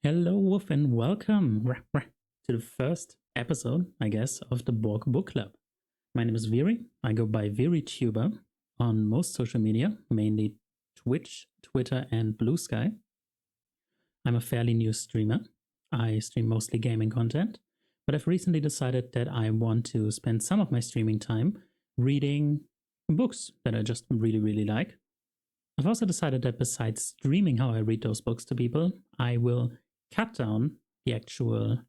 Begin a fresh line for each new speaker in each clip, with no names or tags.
Hello, Woof, and welcome to the first episode, I guess, of the Bork Book Club. My name is Viri. I go by ViriTuber on most social media, mainly Twitch, Twitter, and Bluesky. I'm a fairly new streamer. I stream mostly gaming content, but I've recently decided that I want to spend some of my streaming time reading books that I just really like. I've also decided that besides streaming how I read those books to people, I will cut down the actual,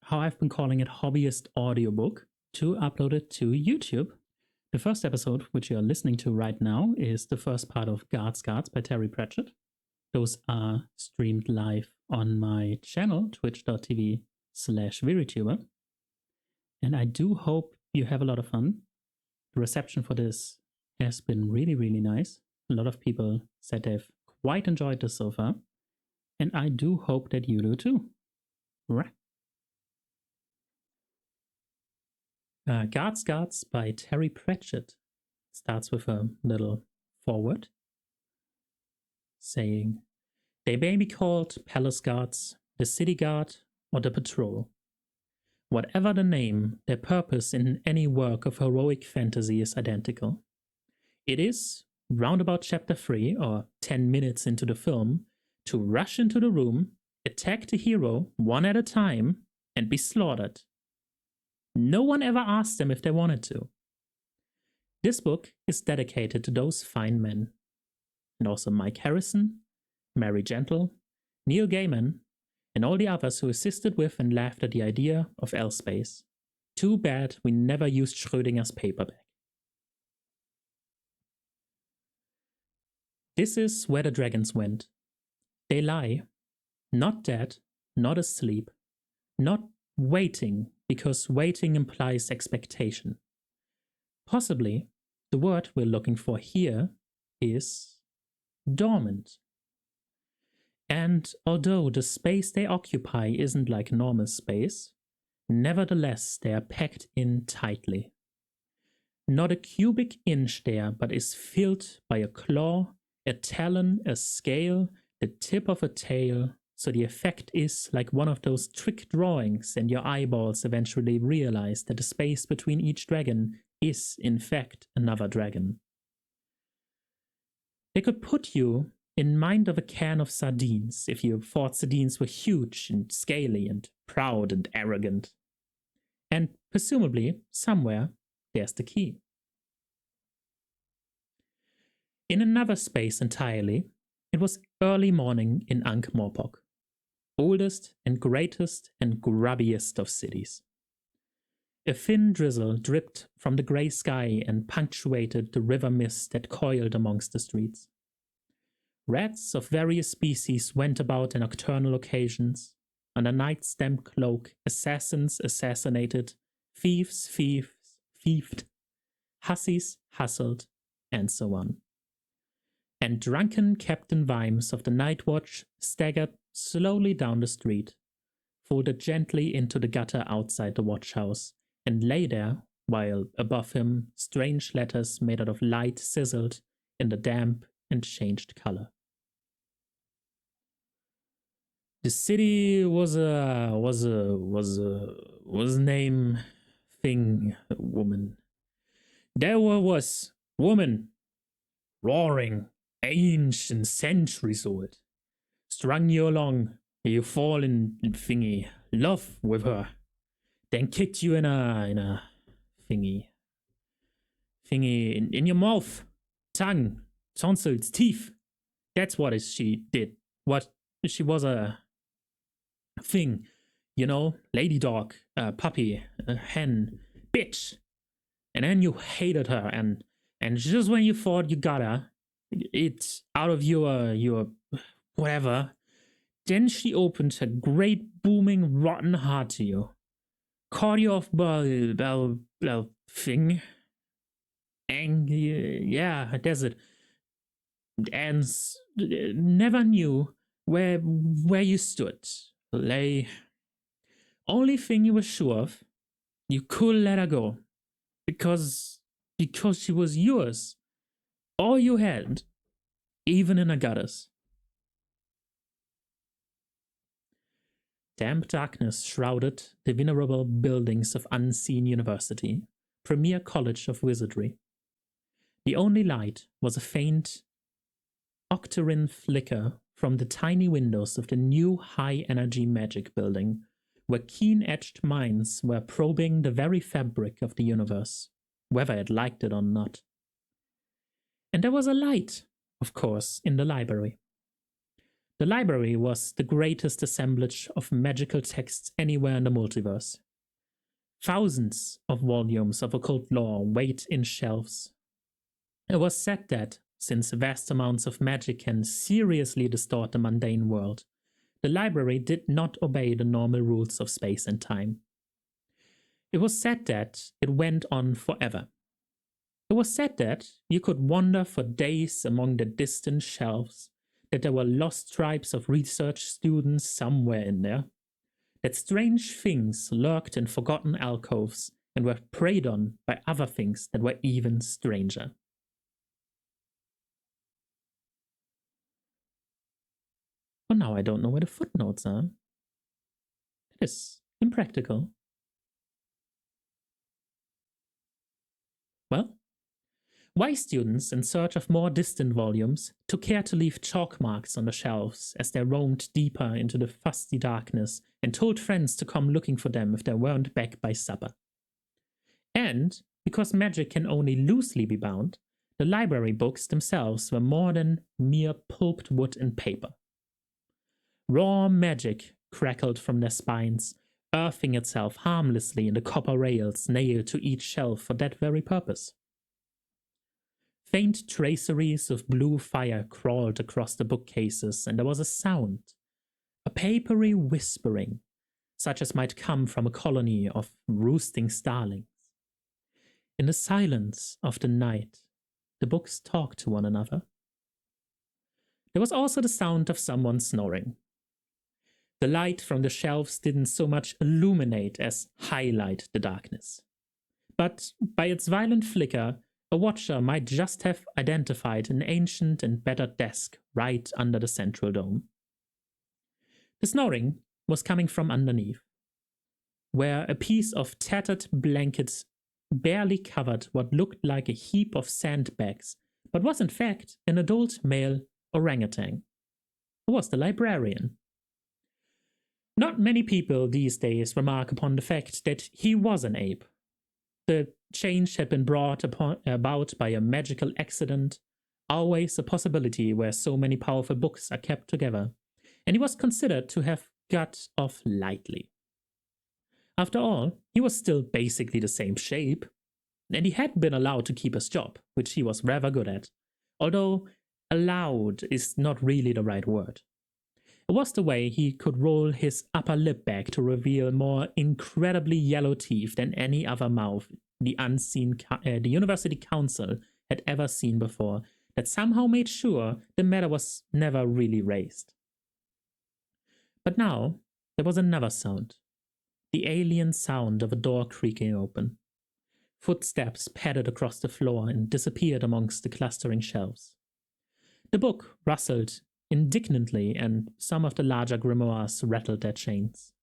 how I've been calling it, hobbyist audiobook to upload it to YouTube. The first episode, which you're listening to right now, is the first part of Guards by Terry Pratchett. Those are streamed live on my channel, twitch.tv/ViriTuber. And I do hope you have a lot of fun. The reception for this has been really nice. A lot of people said they've quite enjoyed this so far. And I do hope that you do too. Guards by Terry Pratchett starts with a little foreword saying, "They may be called palace guards, the city guard, or the patrol. Whatever the name, their purpose in any work of heroic fantasy is identical. It is, round about chapter 3, or 10 minutes into the film, to rush into the room, attack the hero one at a time, and be slaughtered. No one ever asked them if they wanted to. This book is dedicated to those fine men, and also Mike Harrison, Mary Gentle, Neil Gaiman, and all the others who assisted with and laughed at the idea of L-Space. Too bad we never used Schrödinger's paperback. This is where the dragons went. They lie, not dead, not asleep, not waiting, because waiting implies expectation. Possibly, the word we're looking for here is dormant. And although the space they occupy isn't like normal space, nevertheless they are packed in tightly. Not a cubic inch there, but is filled by a claw, a talon, a scale, the tip of a tail, so the effect is like one of those trick drawings, and your eyeballs eventually realize that the space between each dragon is, in fact, another dragon. They could put you in mind of a can of sardines if you thought sardines were huge and scaly and proud and arrogant. And presumably, somewhere, there's the key. In another space entirely, it was early morning in Ankh-Morpork, oldest and greatest and grubbiest of cities. A thin drizzle dripped from the grey sky and punctuated the river mist that coiled amongst the streets. Rats of various species went about in nocturnal occasions. Under night's damp cloak, assassins assassinated, thieves thieved, hussies hustled, and so on. And drunken Captain Vimes of the Night Watch staggered slowly down the street, folded gently into the gutter outside the watch house, and lay there, while above him strange letters made out of light sizzled in the damp and changed color. The city was name thing woman. There was woman roaring ancient centuries old. Strung you along, you fall in thingy, love with her, then kicked you in a thingy in your mouth, tongue, tonsils, teeth. That's what she did. What she was a thing, you know, lady dog, puppy, hen, bitch. And then you hated her, and just when you thought you got her, it's out of your whatever, then she opened her great booming rotten heart to you, caught you off bell thing, and yeah, that's it, and never knew where you stood, lay. Only thing you were sure of, you could let her go, because she was yours. All you had, even in a goddess. damp darkness shrouded the venerable buildings of Unseen University, premier college of wizardry. The only light was a faint octarine flicker from the tiny windows of the new high-energy magic building, where keen-edged minds were probing the very fabric of the universe, whether it liked it or not. And there was a light, of course, in the library. The library was the greatest assemblage of magical texts anywhere in the multiverse. Thousands of volumes of occult lore wait in shelves. It was said that, since vast amounts of magic can seriously distort the mundane world, the library did not obey the normal rules of space and time. It was said that it went on forever. It was said that you could wander for days among the distant shelves, that there were lost tribes of research students somewhere in there, that strange things lurked in forgotten alcoves and were preyed on by other things that were even stranger. But now I don't know where the footnotes are. That is impractical. Well, wise students in search of more distant volumes took care to leave chalk marks on the shelves as they roamed deeper into the fusty darkness and told friends to come looking for them if they weren't back by supper. And, because magic can only loosely be bound, the library books themselves were more than mere pulped wood and paper. Raw magic crackled from their spines, earthing itself harmlessly in the copper rails nailed to each shelf for that very purpose. Faint traceries of blue fire crawled across the bookcases, and there was a sound, a papery whispering, such as might come from a colony of roosting starlings. In the silence of the night, the books talked to one another. There was also the sound of someone snoring. The light from the shelves didn't so much illuminate as highlight the darkness. But by its violent flicker, a watcher might just have identified an ancient and battered desk right under the central dome. The snoring was coming from underneath, where a piece of tattered blanket barely covered what looked like a heap of sandbags, but was in fact an adult male orangutan, who was the librarian. Not many people these days remark upon the fact that he was an ape. The change had been brought about by a magical accident, always a possibility where so many powerful books are kept together, and he was considered to have got off lightly. After all, he was still basically the same shape, and he had been allowed to keep his job, which he was rather good at, although allowed is not really the right word. It was the way he could roll his upper lip back to reveal more incredibly yellow teeth than any other mouth the University Council had ever seen before, that somehow made sure the matter was never really raised. But now there was another sound, the alien sound of a door creaking open. Footsteps padded across the floor and disappeared amongst the clustering shelves. The book rustled indignantly, and some of the larger grimoires rattled their chains.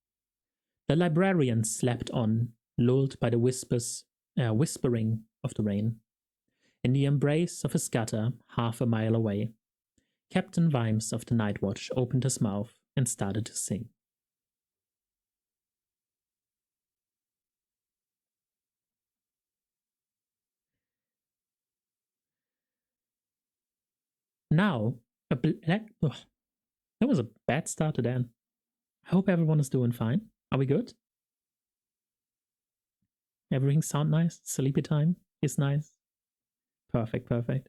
The librarian slept on, lulled by the whispering of the rain. In the embrace of his gutter, half a mile away, Captain Vimes of the Night Watch opened his mouth and started to sing. Now, that was a bad start to that. I hope everyone is doing fine. Are we good? Everything sound nice? Sleepy time is nice? Perfect, perfect.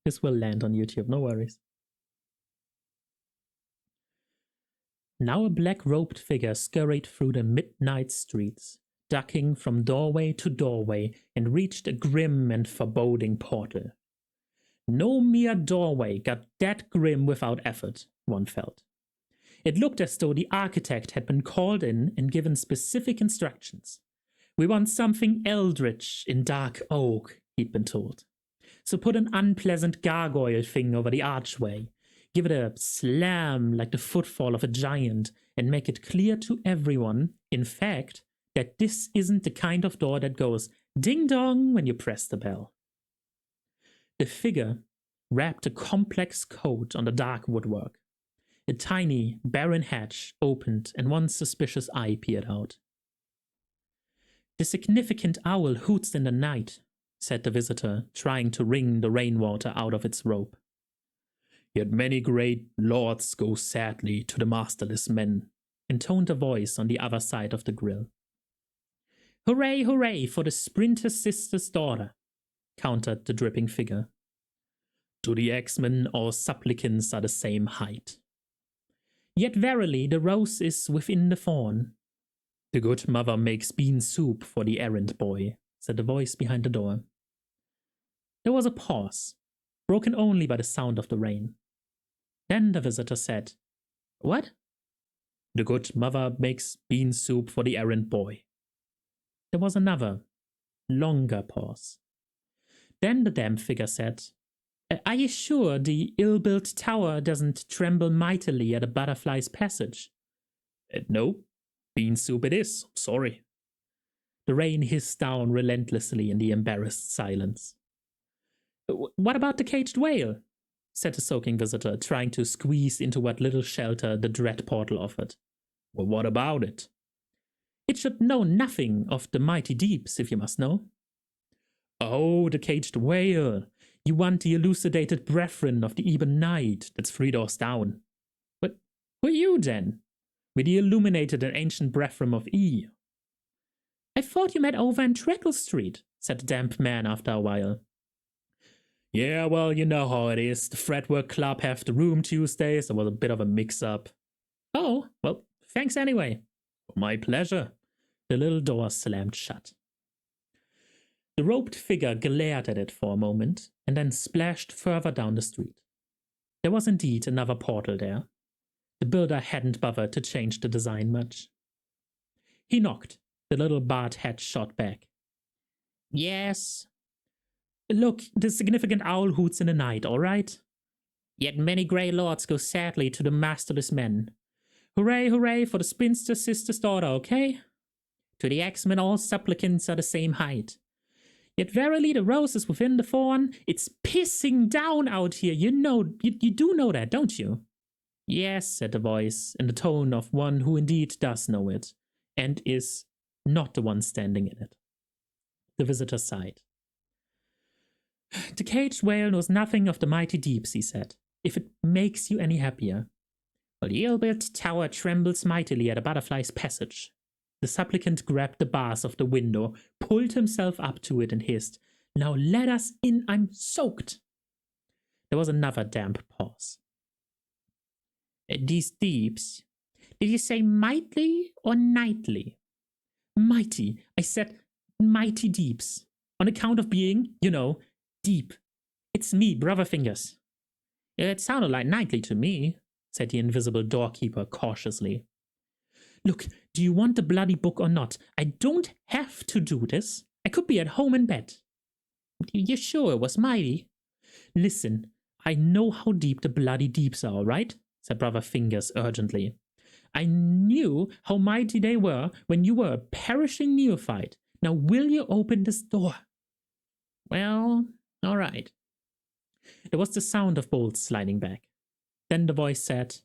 This will land on YouTube, no worries. Now a black-robed figure scurried through the midnight streets, ducking from doorway to doorway, and reached a grim and foreboding portal. No mere doorway got that grim without effort, one felt. It looked as though the architect had been called in and given specific instructions. We want something eldritch in dark oak, he'd been told. So put an unpleasant gargoyle thing over the archway. give it a slam like the footfall of a giant, and make it clear to everyone, in fact, that this isn't the kind of door that goes ding-dong when you press the bell. The figure wrapped a complex coat on the dark woodwork. A tiny, barren hatch opened and one suspicious eye peered out. "The significant owl hoots in the night," said the visitor, trying to wring the rainwater out of its robe. "Yet many great lords go sadly to the masterless men," intoned a voice on the other side of the grill. "Hooray, hooray for the sprinter sister's daughter," countered the dripping figure. "To the axemen all supplicants are the same height." "Yet verily the rose is within the thorn." "The good mother makes bean soup for the errand boy," said the voice behind the door. There was a pause, broken only by the sound of the rain. Then the visitor said, "What?" "The good mother makes bean soup for the errand boy." There was another, longer pause. Then the damp figure said, "Are you sure the ill-built tower doesn't tremble mightily at a butterfly's passage?" "No, bean soup it is, sorry." The rain hissed down relentlessly in the embarrassed silence. "What about the caged whale?" said the soaking visitor, trying to squeeze into what little shelter the dread portal offered. "Well, what about it?" "It should know nothing of the mighty deeps, if you must know." "Oh, the caged whale. You want the elucidated brethren of the Ebon Night that's 3 doors down." "But who are you, then?" "We're the illuminated and ancient brethren of E." "I thought you met over in Treacle Street," said the damp man after a while. "Yeah, well, you know how it is. The Fretwork Club have the room Tuesdays. There was a bit of a mix-up." "Oh, well, thanks anyway." "My pleasure." The little door slammed shut. The robed figure glared at it for a moment, and then splashed further down the street. There was indeed another portal there. The builder hadn't bothered to change the design much. He knocked. The little barred head shot back. "Yes." "Look, the significant owl hoots in the night, all right?" "Yet many grey lords go sadly to the masterless men." "Hooray, hooray for the spinster sister's daughter, okay?" "To the axemen all supplicants are the same height." "Yet verily the rose is within the thorn." "It's pissing down out here, you do know that, don't you?" "Yes," said the voice, in the tone of one who indeed does know it, and is not the one standing in it. The visitor sighed. "The caged whale knows nothing of the mighty deeps," he said, "if it makes you any happier. Well, the ill-built tower trembles mightily at a butterfly's passage." The supplicant grabbed the bars of the window, pulled himself up to it, and hissed, "Now let us in, I'm soaked." There was another damp pause. "These deeps, did you say mightily or nightly?" "Mighty. I said mighty deeps. On account of being, deep. It's me, Brother Fingers." "It sounded like nightly to me," said the invisible doorkeeper cautiously. "Look, do you want the bloody book or not? I don't have to do this. I could be at home in bed." "You sure it was mighty?" "Listen, I know how deep the bloody deeps are, all right?" said Brother Fingers urgently. "I knew how mighty they were when you were a perishing neophyte. Now will you open this door?" "Well, all right." There was the sound of bolts sliding back. Then the voice said,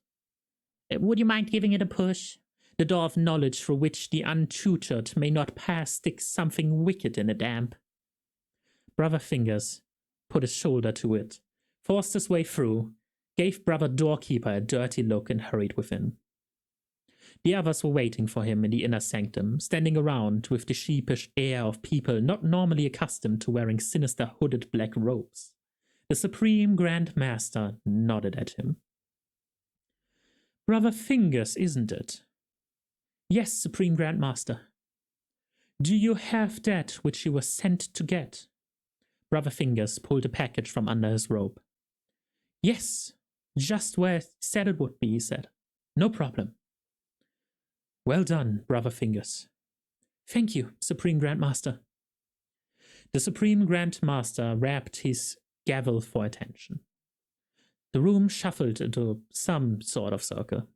"Would you mind giving it a push? The door of knowledge through which the untutored may not pass sticks something wicked in the damp." Brother Fingers put his shoulder to it, forced his way through, gave Brother Doorkeeper a dirty look, and hurried within. The others were waiting for him in the inner sanctum, standing around with the sheepish air of people not normally accustomed to wearing sinister hooded black robes. The Supreme Grand Master nodded at him. "Brother Fingers, isn't it?" "Yes, Supreme Grand Master." "Do you have that which you were sent to get?" Brother Fingers pulled a package from under his robe. "Yes, just where it said it would be," he said. "No problem." "Well done, Brother Fingers." "Thank you, Supreme Grand Master." The Supreme Grand Master rapped his gavel for attention. The room shuffled into some sort of circle.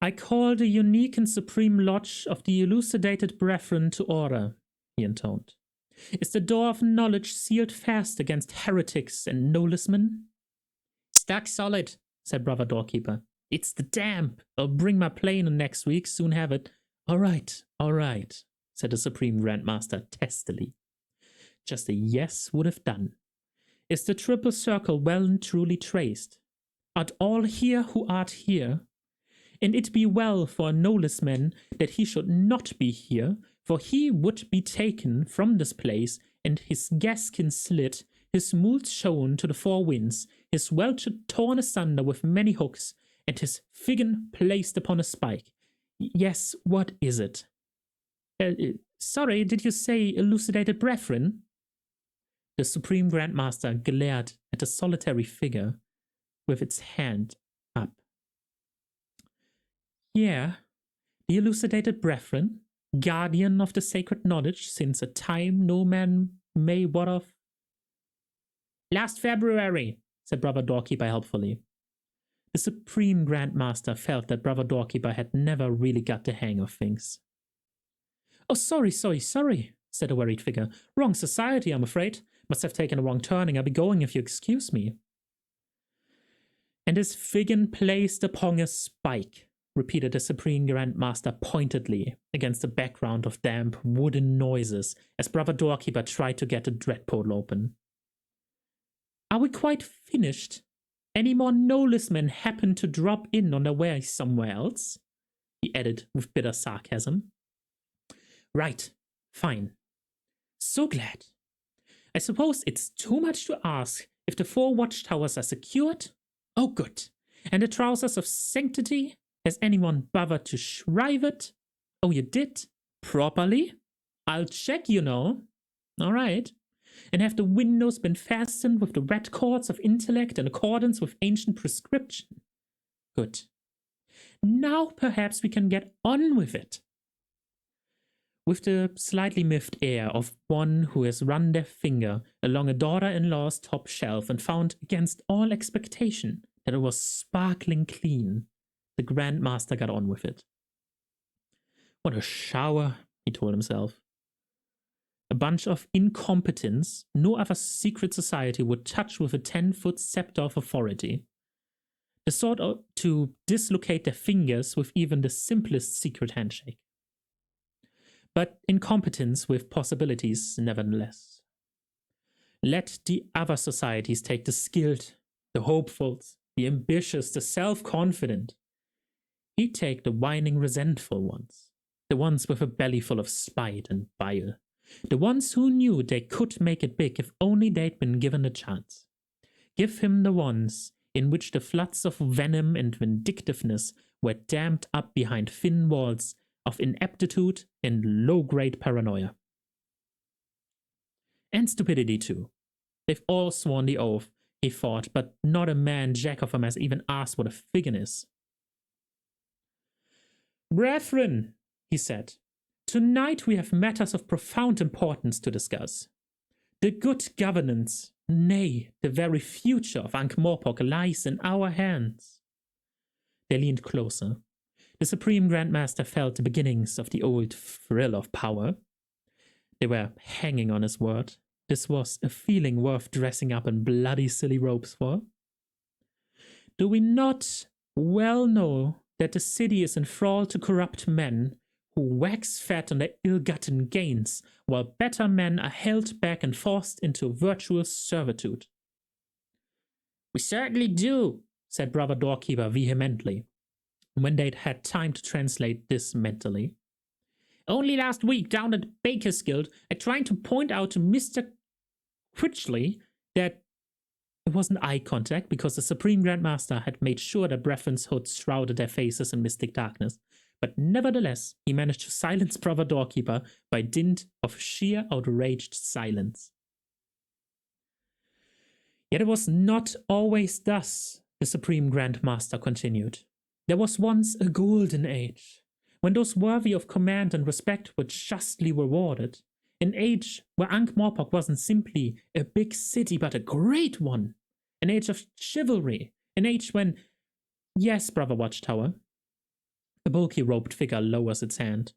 I call the unique and supreme lodge of the elucidated brethren to order, he intoned. Is the door of knowledge sealed fast against heretics and nolismen? Stuck solid, said Brother Doorkeeper. It's the damp. I'll bring my plane in next week, soon have it. All right, said the Supreme Grandmaster testily. Just a yes would have done. Is the triple circle well and truly traced? Art all here who art here? And it be well for a nolisman that he should not be here, for he would be taken from this place, and his gaskin slit, his mould shown to the four winds, his welcher torn asunder with many hooks, and his figgen placed upon a spike. Yes, what is it? Sorry, did you say elucidated brethren? The Supreme Grandmaster glared at the solitary figure with its hand up. Yeah, the elucidated brethren, guardian of the sacred knowledge since a time no man may wot of. Last February, said Brother Doorkeeper helpfully. The Supreme Grandmaster felt that Brother Doorkeeper had never really got the hang of things. Oh, sorry, said the worried figure. Wrong society, I'm afraid. Must have taken a wrong turning. I'll be going if you excuse me. And is figgen placed upon a spike, repeated the Supreme Grandmaster pointedly against the background of damp wooden noises as Brother Doorkeeper tried to get the dreadpole open. Are we quite finished? Any more nolismen happen to drop in on their way somewhere else? He added with bitter sarcasm. Right, fine. So glad. I suppose it's too much to ask if the 4 watchtowers are secured? Oh, good. And the trousers of sanctity? Has anyone bothered to shrive it? Oh, you did? Properly? I'll check, you know. All right. And have the windows been fastened with the red cords of intellect in accordance with ancient prescription? Good. Now perhaps we can get on with it. With the slightly miffed air of one who has run their finger along a daughter-in-law's top shelf and found against all expectation that it was sparkling clean, the Grandmaster got on with it. What a shower, he told himself. A bunch of incompetents no other secret society would touch with a 10-foot scepter of authority. The sort to dislocate their fingers with even the simplest secret handshake. But incompetence with possibilities, nevertheless. Let the other societies take the skilled, the hopefuls, the ambitious, the self-confident. He'd take the whining, resentful ones, the ones with a belly full of spite and bile, the ones who knew they could make it big if only they'd been given a chance. Give him the ones in which the floods of venom and vindictiveness were dammed up behind thin walls of ineptitude and low-grade paranoia. And stupidity, too. They've all sworn the oath, he thought, but not a man jack of them has even asked what a figgen is. Brethren, he said, tonight we have matters of profound importance to discuss. The good governance, nay, the very future of Ankh-Morpork lies in our hands. They leaned closer. The Supreme Grandmaster felt the beginnings of the old thrill of power. They were hanging on his word. This was a feeling worth dressing up in bloody silly robes for. Do we not well know that the city is enthralled to corrupt men who wax fat on their ill-gotten gains, while better men are held back and forced into virtual servitude? We certainly do, said Brother Doorkeeper vehemently, when they'd had time to translate this mentally. Only last week down at Baker's Guild, I tried to point out to Mr. Critchley that it wasn't eye contact because the Supreme Grandmaster had made sure that Brethren's hoods shrouded their faces in mystic darkness, but nevertheless he managed to silence Brother Doorkeeper by dint of sheer outraged silence. Yet it was not always thus, the Supreme Grandmaster continued. There was once a golden age, when those worthy of command and respect were justly rewarded. An age where Ankh-Morpork wasn't simply a big city, but a great one. An age of chivalry. An age when... Yes, Brother Watchtower. A bulky robed figure lowers its hand.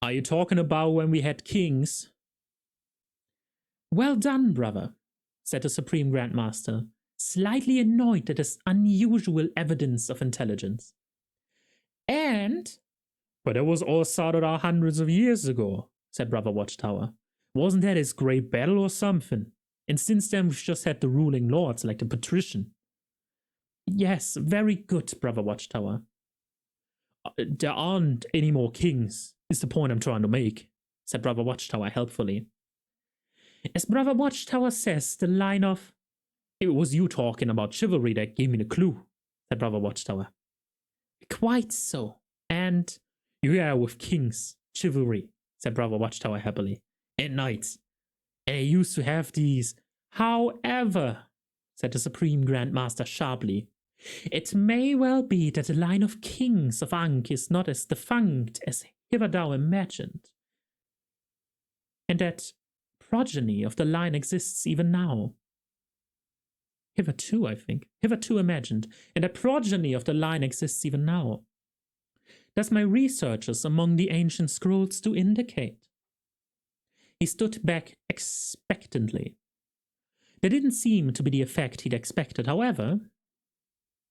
Are you talking about when we had kings? Well done, brother, said the Supreme Grandmaster, slightly annoyed at this unusual evidence of intelligence. But that was all sorted out hundreds of years ago, said Brother Watchtower. Wasn't that his great battle or something? And since then we've just had the ruling lords like the patrician. Yes, very good, Brother Watchtower. There aren't any more kings, is the point I'm trying to make, said Brother Watchtower helpfully. As Brother Watchtower says, the line of... It was you talking about chivalry that gave me the clue, said Brother Watchtower. Quite so. And... Yeah, with kings, chivalry, said Brother Watchtower happily. And knights. And I used to have these. However, said the Supreme Grandmaster sharply, it may well be that the line of kings of Ankh is not as defunct as hitherto imagined, and that progeny of the line exists even now. Hitherto, I think. Hitherto imagined, and that progeny of the line exists even now. Does my researches among the ancient scrolls do indicate? He stood back expectantly. There didn't seem to be the effect he'd expected, however.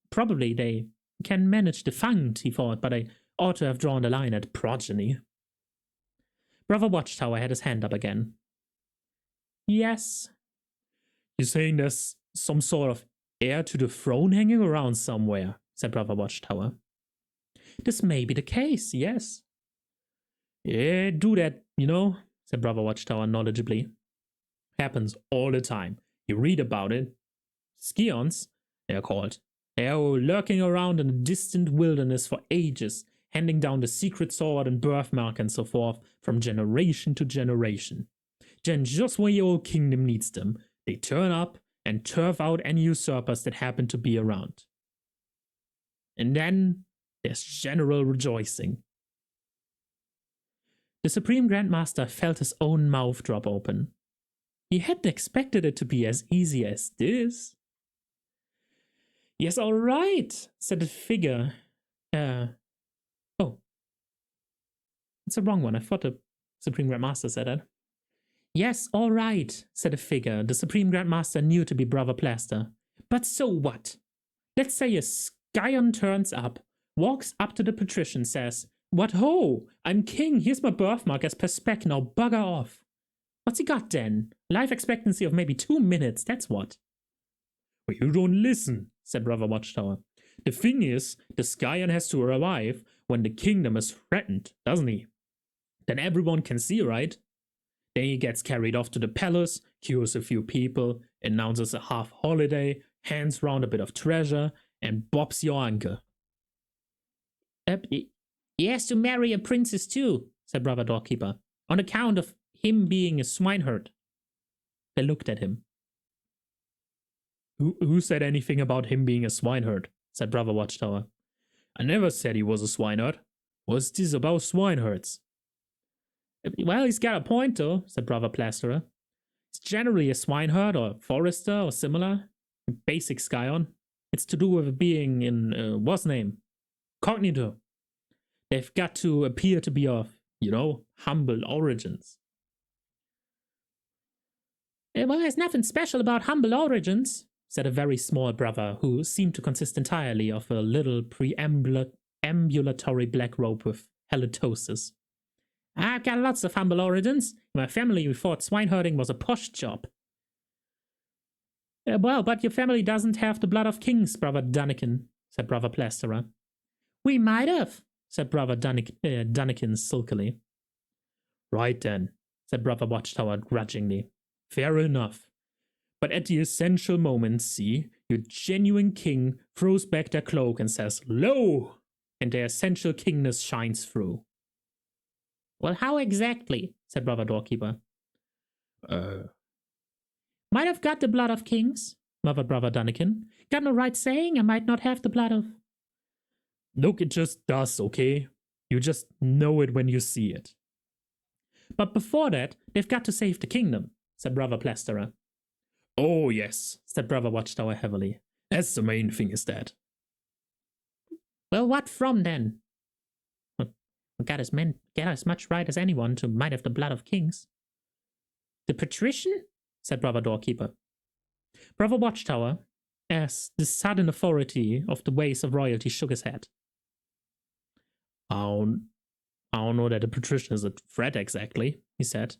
Probably they can manage defunct, he thought, but I ought to have drawn the line at progeny. Brother Watchtower had his hand up again. Yes. You're saying there's some sort of heir to the throne hanging around somewhere, said Brother Watchtower. This may be the case, yes. Yeah, do that, said Brother Watchtower knowledgeably. Happens all the time. You read about it. Scions, they're called. They are lurking around in a distant wilderness for ages, handing down the secret sword and birthmark and so forth from generation to generation. Then just when your old kingdom needs them, they turn up and turf out any usurpers that happen to be around. And then there's general rejoicing. The Supreme Grandmaster felt his own mouth drop open. He hadn't expected it to be as easy as this. Yes, all right, said the figure. Oh. It's the wrong one. I thought the Supreme Grandmaster said that. Yes, all right, said the figure the Supreme Grandmaster knew to be Brother Plaster. But so what? Let's say a scion turns up, walks up to the patrician, says, "What ho! I'm king, here's my birthmark as per spec, now bugger off." What's he got then? Life expectancy of maybe 2 minutes, that's what. Well, you don't listen, said Brother Watchtower. The thing is, the scion has to arrive when the kingdom is threatened, doesn't he? Then everyone can see, right? Then he gets carried off to the palace, cures a few people, announces a half holiday, hands round a bit of treasure, and bobs your uncle. He has to marry a princess too, said Brother Doorkeeper, on account of him being a swineherd. They looked at him. Who said anything about him being a swineherd? Said Brother Watchtower. I never said he was a swineherd. What's this about swineherds? Well, he's got a point, though, said Brother Plasterer. He's generally a swineherd or forester or similar. A basic scion. It's to do with being in, what's name? Cognito. They've got to appear to be of, humble origins. Well, there's nothing special about humble origins, said a very small brother who seemed to consist entirely of a little ambulatory black robe with halitosis. I've got lots of humble origins. In my family, we thought swineherding was a posh job. Well, but your family doesn't have the blood of kings, Brother Dunnikin, said Brother Plasterer. We might have, said Brother Dunnikin sulkily. Right then, said Brother Watchtower grudgingly. Fair enough. But at the essential moment, see, your genuine king throws back their cloak and says, "Lo!" and their essential kingness shines through. Well, how exactly? Said Brother Doorkeeper. Might have got the blood of kings, murmured Brother Dunnikin. Got no right saying I might not have the blood of... Look, it just does, okay? You just know it when you see it. But before that, they've got to save the kingdom, said Brother Plasterer. Oh, yes, said Brother Watchtower heavily. That's the main thing, is that. Well, what from then? We got as much right as anyone to might have the blood of kings. The patrician? Said Brother Doorkeeper. Brother Watchtower, as the sudden authority of the ways of royalty, shook his head. I don't know that the patrician is a threat exactly, he said.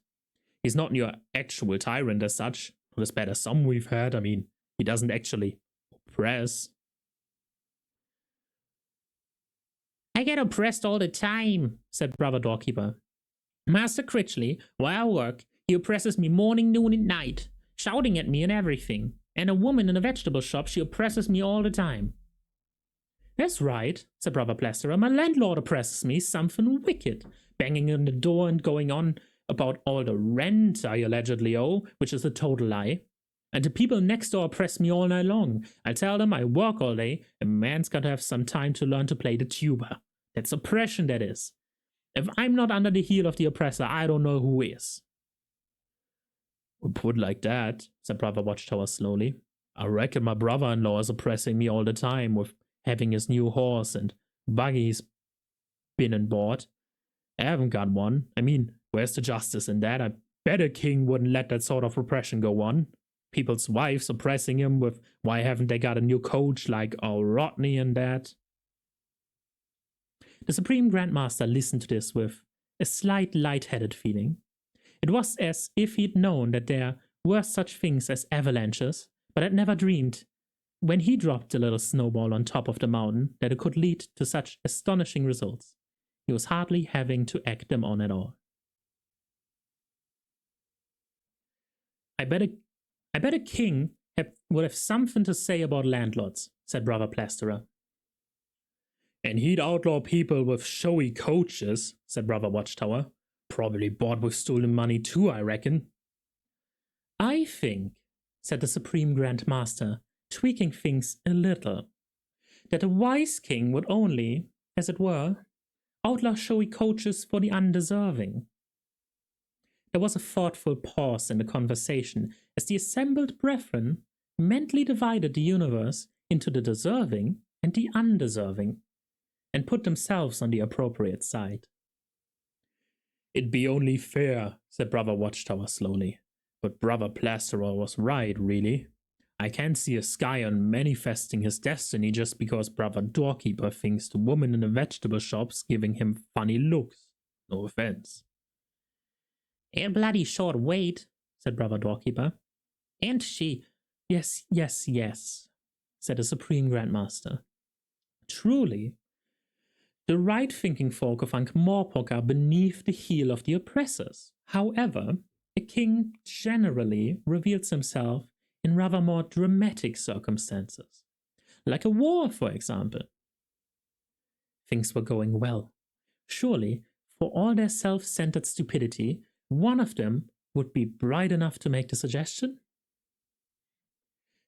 He's not your actual tyrant as such, not as bad as some we've had. I mean, he doesn't actually oppress. I get oppressed all the time, said Brother Doorkeeper. Master Critchley, while I work, he oppresses me morning, noon, and night, shouting at me and everything. And a woman in a vegetable shop, she oppresses me all the time. That's right, said Brother Plasterer. My landlord oppresses me, something wicked, banging on the door and going on about all the rent I allegedly owe, which is a total lie. And the people next door oppress me all night long. I tell them I work all day, a man's got to have some time to learn to play the tuba. That's oppression, that is. If I'm not under the heel of the oppressor, I don't know who is. Put like that, said Brother Watchtower slowly. I reckon my brother-in-law is oppressing me all the time with having his new horse and buggy's been and bought. I haven't got one. I mean, where's the justice in that? I bet a king wouldn't let that sort of repression go on. People's wives oppressing him with why haven't they got a new coach like Rodney and that. The Supreme Grandmaster listened to this with a slight light-headed feeling. It was as if he'd known that there were such things as avalanches, but had never dreamed, when he dropped the little snowball on top of the mountain, that it could lead to such astonishing results. He was hardly having to act them on at all. I bet a king would have something to say about landlords, said Brother Plasterer. And he'd outlaw people with showy coaches, said Brother Watchtower. Probably bought with stolen money too, I reckon. I think, said the Supreme Grand Master, tweaking things a little, that a wise king would only, as it were, outlaw showy coaches for the undeserving. There was a thoughtful pause in the conversation as the assembled brethren mentally divided the universe into the deserving and the undeserving, and put themselves on the appropriate side. It'd be only fair, said Brother Watchtower slowly. But Brother Plasterer was right, really. I can't see a Scion manifesting his destiny just because Brother Doorkeeper thinks the woman in the vegetable shop's giving him funny looks. No offense. And bloody short weight, said Brother Doorkeeper. And she... Yes, said the Supreme Grandmaster. Truly, the right-thinking folk of Ankh-Morpork are beneath the heel of the oppressors. However, a king generally reveals himself in rather more dramatic circumstances, like a war, for example. Things were going well. Surely, for all their self-centered stupidity, one of them would be bright enough to make the suggestion?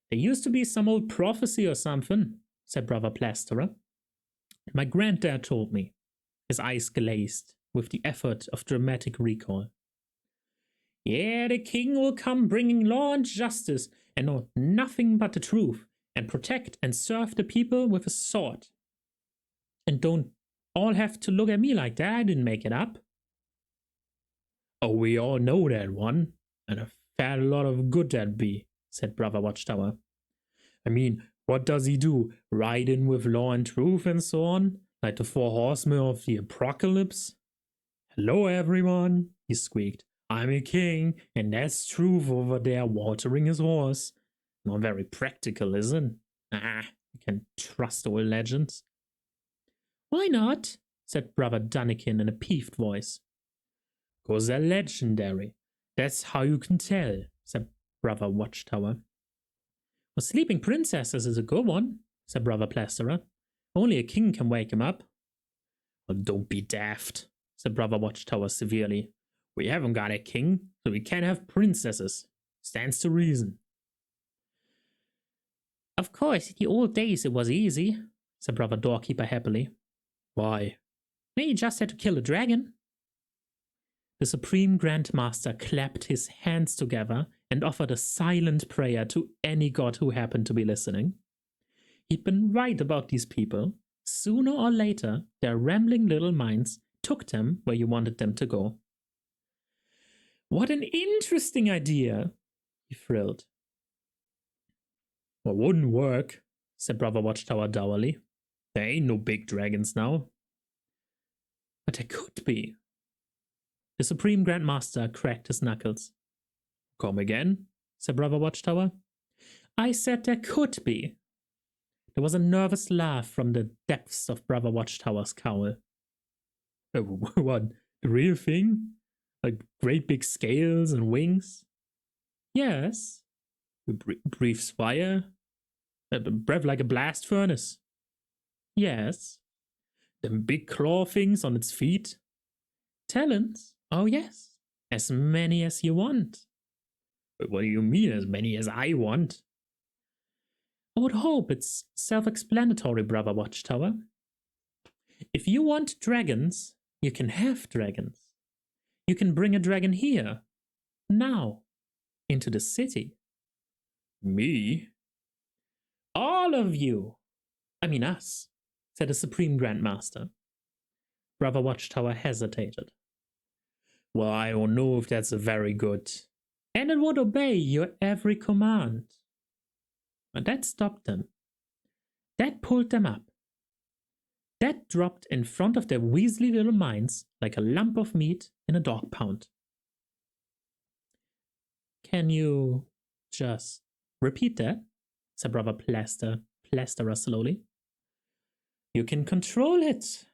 There used to be some old prophecy or something, said Brother Plasterer. My granddad told me, his eyes glazed with the effort of dramatic recall. Yeah, the king will come bringing law and justice and know nothing but the truth and protect and serve the people with a sword. And don't all have to look at me like that. I didn't make it up. Oh, we all know that one, and a fat lot of good that'd be, said Brother Watchtower. I mean, what does he do? Ride in with law and truth and so on? Like the 4 horsemen of the apocalypse? Hello, everyone, he squeaked. I'm a king, and that's truth over there watering his horse. Not very practical, is it? You can trust old legends. Why not? Said Brother Dunnikin in a peeved voice. 'Cause they're legendary. That's how you can tell, said Brother Watchtower. Well, sleeping princesses is a good one, said Brother Plasterer. Only a king can wake him up. Well, don't be daft, said Brother Watchtower severely. We haven't got a king, so we can't have princesses. Stands to reason. Of course, in the old days it was easy, said Brother Doorkeeper happily. Why? You just had to kill a dragon. The Supreme Grandmaster clapped his hands together and offered a silent prayer to any god who happened to be listening. He'd been right about these people. Sooner or later, their rambling little minds took them where you wanted them to go. What an interesting idea, he thrilled. Well, wouldn't work, said Brother Watchtower dourly. There ain't no big dragons now. But there could be. The Supreme Grandmaster cracked his knuckles. Come again, said Brother Watchtower. I said there could be. There was a nervous laugh from the depths of Brother Watchtower's cowl. What, the real thing? Like great big scales and wings? Yes. Breathes fire? Breath like a blast furnace? Yes. Them big claw things on its feet? Talons? Oh yes. As many as you want. But what do you mean, as many as I want? I would hope it's self-explanatory, Brother Watchtower. If you want dragons, you can have dragons. You can bring a dragon here, now, into the city. Me? All of you. I mean us, said the Supreme Grandmaster. Brother Watchtower hesitated. Well, I don't know if that's very good. And it would obey your every command. But that stopped them. That pulled them up. That dropped in front of their weaselly little minds like a lump of meat in a dog pound. Can you just repeat that? Said Brother Plasterer slowly. You can control it.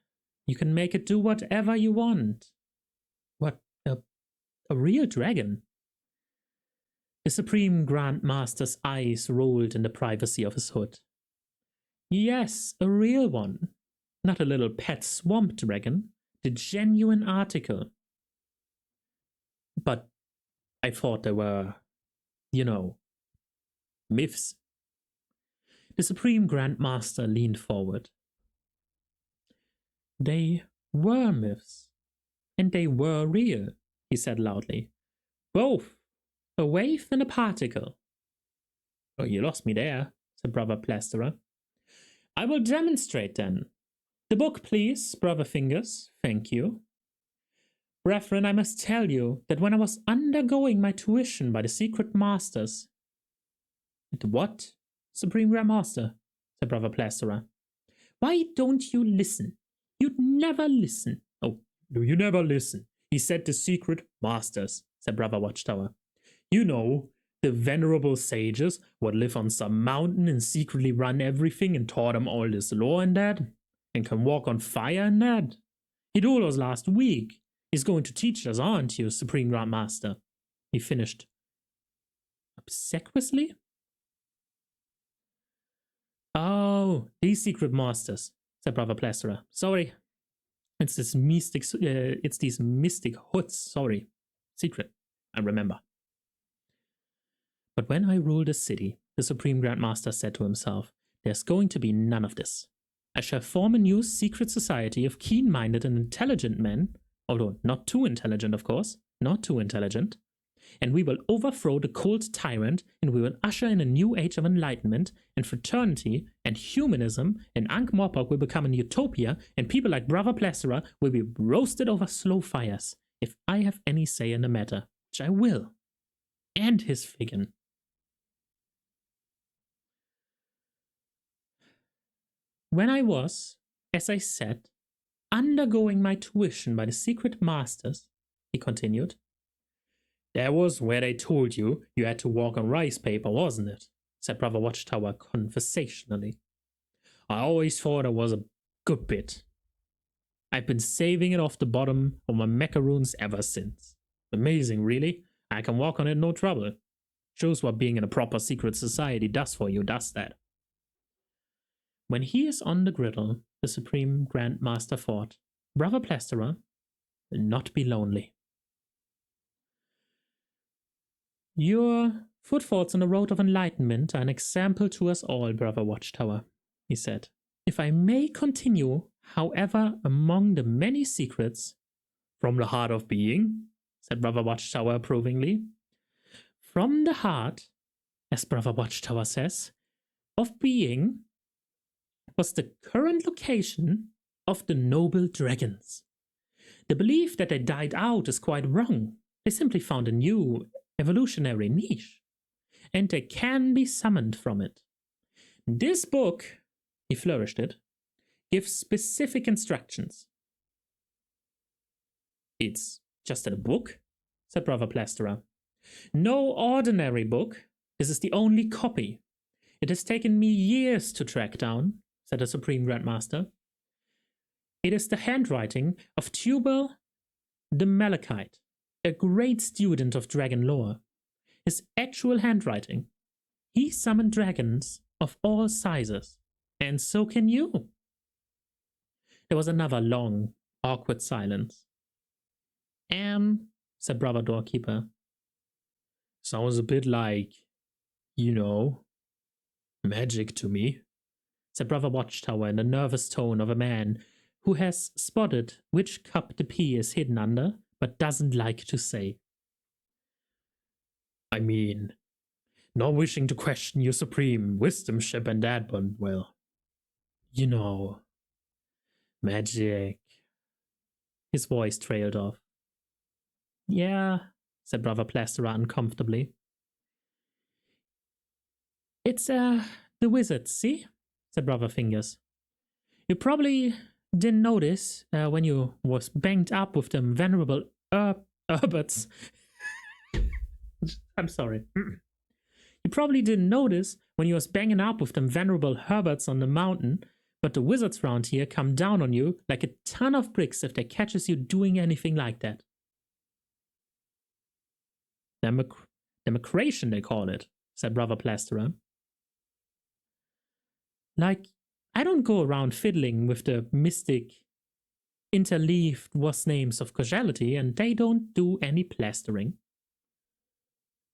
You can make it do whatever you want. What, a real dragon? The Supreme Grandmaster's eyes rolled in the privacy of his hood. Yes, a real one. Not a little pet swamp dragon. The genuine article. But I thought they were, myths. The Supreme Grandmaster leaned forward. They were myths. And they were real, he said loudly. Both. A wave and a particle. Oh, you lost me there, said Brother Plasterer. I will demonstrate then. The book, please, Brother Fingers. Thank you. Brethren, I must tell you that when I was undergoing my tuition by the secret masters... The what, Supreme Grandmaster? Said Brother Plasterer. Why don't you listen? You'd never listen. Oh, you never listen. He said the secret masters, said Brother Watchtower. You know, the venerable sages what live on some mountain and secretly run everything and taught them all this lore and that, and can walk on fire and that. He told us last week. He's going to teach us, aren't you, Supreme Grandmaster? He finished. Obsequiously? Oh, these secret masters, said Brother Plasterer. Sorry. It's these mystic hoods, sorry. Secret, I remember. But when I rule the city, the Supreme Grandmaster said to himself, there's going to be none of this. I shall form a new secret society of keen-minded and intelligent men, although not too intelligent, of course, not too intelligent, and we will overthrow the cold tyrant, and we will usher in a new age of enlightenment, and fraternity, and humanism, and Ankh-Morpork will become a utopia, and people like Brother Plasterer will be roasted over slow fires, if I have any say in the matter, which I will. And his Figgin. When I was, as I said, undergoing my tuition by the secret masters, he continued. That was where they told you had to walk on rice paper, wasn't it? Said Brother Watchtower conversationally. I always thought it was a good bit. I've been saving it off the bottom of my macaroons ever since. Amazing, really. I can walk on it no trouble. Shows what being in a proper secret society does for you, does that? When he is on the griddle, the Supreme Grandmaster thought, Brother Plasterer will not be lonely. Your footfalls on the road of enlightenment are an example to us all, Brother Watchtower, he said. If I may continue, however, among the many secrets from the heart of being, said Brother Watchtower approvingly. From the heart, as Brother Watchtower says, of being was the current location of the noble dragons. The belief that they died out is quite wrong. They simply found a new evolutionary niche, and they can be summoned from it. This book, he flourished it, gives specific instructions. It's just a book, said Brother Plasterer. No ordinary book. This is the only copy. It has taken me years to track down, said the Supreme Grandmaster. It is the handwriting of Tubal the Malachite, a great student of dragon lore. His actual handwriting. He summoned dragons of all sizes, and so can you. There was another long, awkward silence. Said Brother Doorkeeper. Sounds a bit like, magic to me, said Brother Watchtower in the nervous tone of a man who has spotted which cup the pea is hidden under, but doesn't like to say. I mean, not wishing to question your supreme wisdomship and that, but, well, magic. His voice trailed off. Yeah, said Brother Plasterer uncomfortably. It's, the wizards, see? Said Brother Fingers. You probably didn't notice when you was banged up with them venerable herberts. I'm sorry. You probably didn't notice when you was banging up with them venerable herberts on the mountain, but the wizards round here come down on you like a ton of bricks if they catches you doing anything like that. Democration, they call it, said Brother Plasterer. Like, I don't go around fiddling with the mystic interleaved was-names of causality, and they don't do any plastering.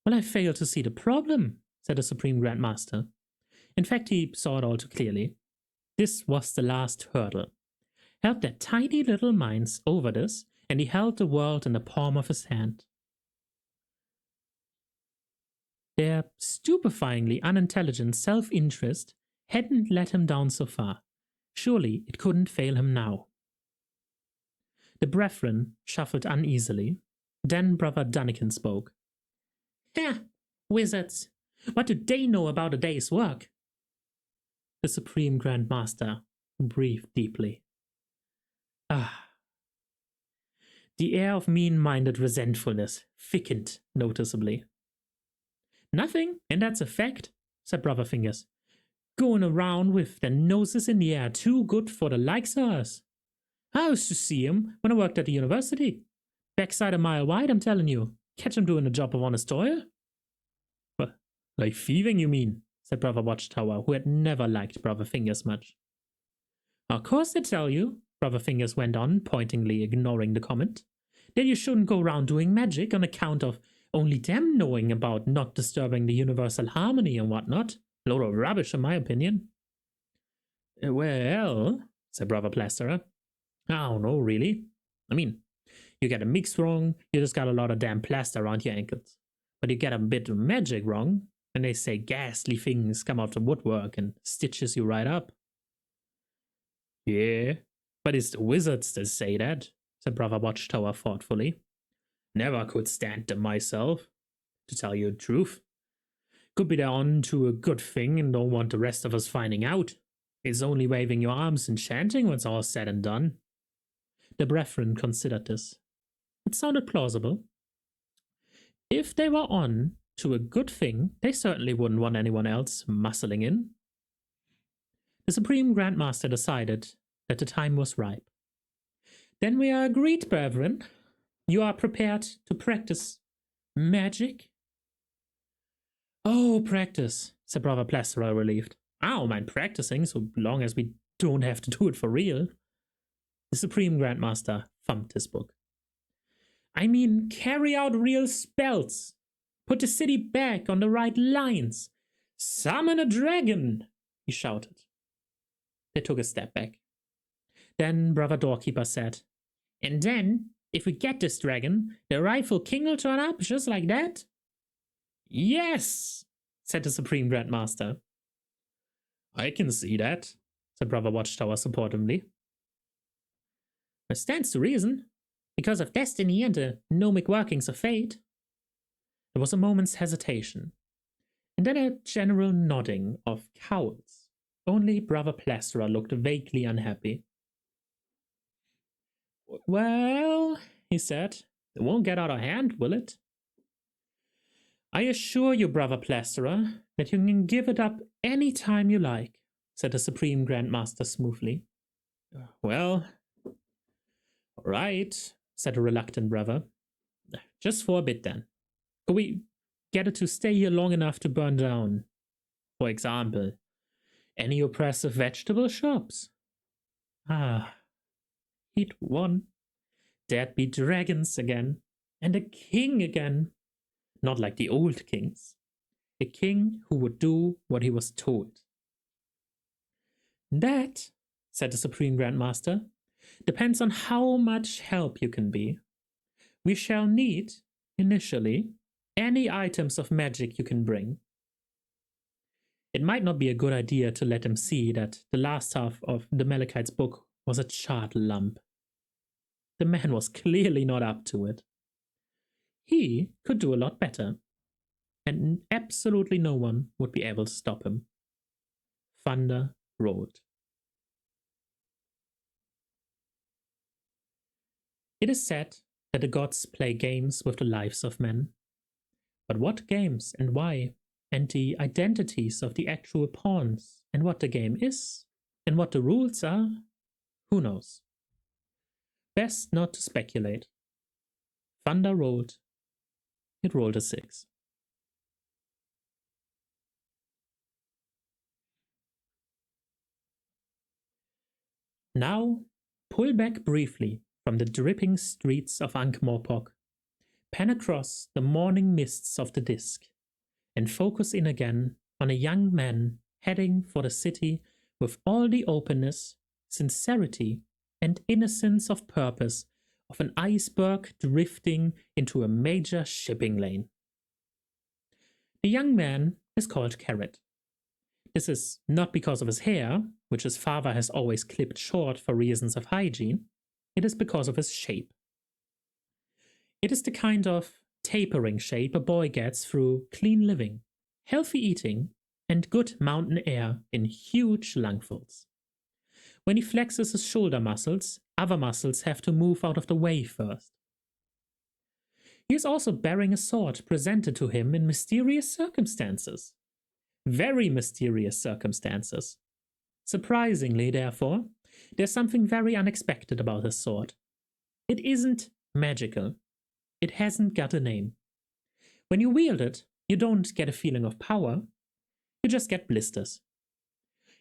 Well, I fail to see the problem, said the Supreme Grandmaster. In fact, he saw it all too clearly. This was the last hurdle. Held their tiny little minds over this, and he held the world in the palm of his hand. Their stupefyingly unintelligent self-interest hadn't let him down so far. Surely it couldn't fail him now. The brethren shuffled uneasily. Then Brother Dunnikin spoke. Wizards! What do they know about a day's work? The Supreme Grandmaster breathed deeply. The air of mean-minded resentfulness thickened noticeably. Nothing, and that's a fact, said Brother Fingers. Going around with their noses in the air too good for the likes of us. I used to see 'em when I worked at the university. Backside a mile wide, I'm telling you. Catch 'em doing a job of honest toil. Well, like thieving, you mean, said Brother Watchtower, who had never liked Brother Fingers much. Of course they tell you, Brother Fingers went on, pointedly ignoring the comment, that you shouldn't go around doing magic on account of only them knowing about not disturbing the universal harmony and whatnot. Load of rubbish, in my opinion. Well, said Brother Plasterer, I don't know, really. I mean, you get a mix wrong, you just got a lot of damn plaster around your ankles. But you get a bit of magic wrong, and they say ghastly things come out the woodwork and stitches you right up. Yeah, but it's the wizards that say that, said Brother Watchtower thoughtfully. Never could stand them myself, to tell you the truth. Could be they're on to a good thing and don't want the rest of us finding out. It's only waving your arms and chanting when it's all said and done. The brethren considered this. It sounded plausible. If they were on to a good thing, they certainly wouldn't want anyone else muscling in. The Supreme Grandmaster decided that the time was ripe. Then we are agreed, brethren. You are prepared to practice magic? Oh, practice, said Brother Plasterer, relieved. I don't mind practicing, so long as we don't have to do it for real. The Supreme Grandmaster thumped his book. I mean, carry out real spells. Put the city back on the right lines. Summon a dragon, he shouted. They took a step back. Then Brother Doorkeeper said, and then If we get this dragon, the rightful king will turn up just like that? Yes, said the Supreme Grandmaster. I can see that, said Brother Watchtower supportively. It stands to reason, because of destiny and the gnomic workings of fate. There was a moment's hesitation, and then a general nodding of cowards. Only Brother Plasterer looked vaguely unhappy. Well, he said, it won't get out of hand, will it? I assure you, Brother Plasterer, that you can give it up any time you like, said the Supreme Grandmaster smoothly. Well, all right, said the reluctant brother. Just for a bit then. Could we get it to stay here long enough to burn down? For example, any oppressive vegetable shops? Ah, he'd won. There'd be dragons again, and a king again. Not like the old kings. A king who would do what he was told. That, said the Supreme Grandmaster, depends on how much help you can be. We shall need, initially, any items of magic you can bring. It might not be a good idea to let him see that the last half of the Malachite's book was a charred lump. The man was clearly not up to it. He could do a lot better, and absolutely no one would be able to stop him. Thunder rolled. It is said that the gods play games with the lives of men. But what games and why, and the identities of the actual pawns, and what the game is, and what the rules are, who knows? Best not to speculate. Thunder rolled. It rolled a 6. Now, pull back briefly from the dripping streets of Ankh-Morpork, pan across the morning mists of the disk, and focus in again on a young man heading for the city with all the openness, sincerity, and innocence of purpose of an iceberg drifting into a major shipping lane. The young man is called Carrot. This is not because of his hair, which his father has always clipped short for reasons of hygiene. It is because of his shape. It is the kind of tapering shape a boy gets through clean living, healthy eating, and good mountain air in huge lungfuls. When he flexes his shoulder muscles, other muscles have to move out of the way first. He is also bearing a sword presented to him in mysterious circumstances. Very mysterious circumstances. Surprisingly, therefore, there's something very unexpected about his sword. It isn't magical. It hasn't got a name. When you wield it, you don't get a feeling of power. You just get blisters.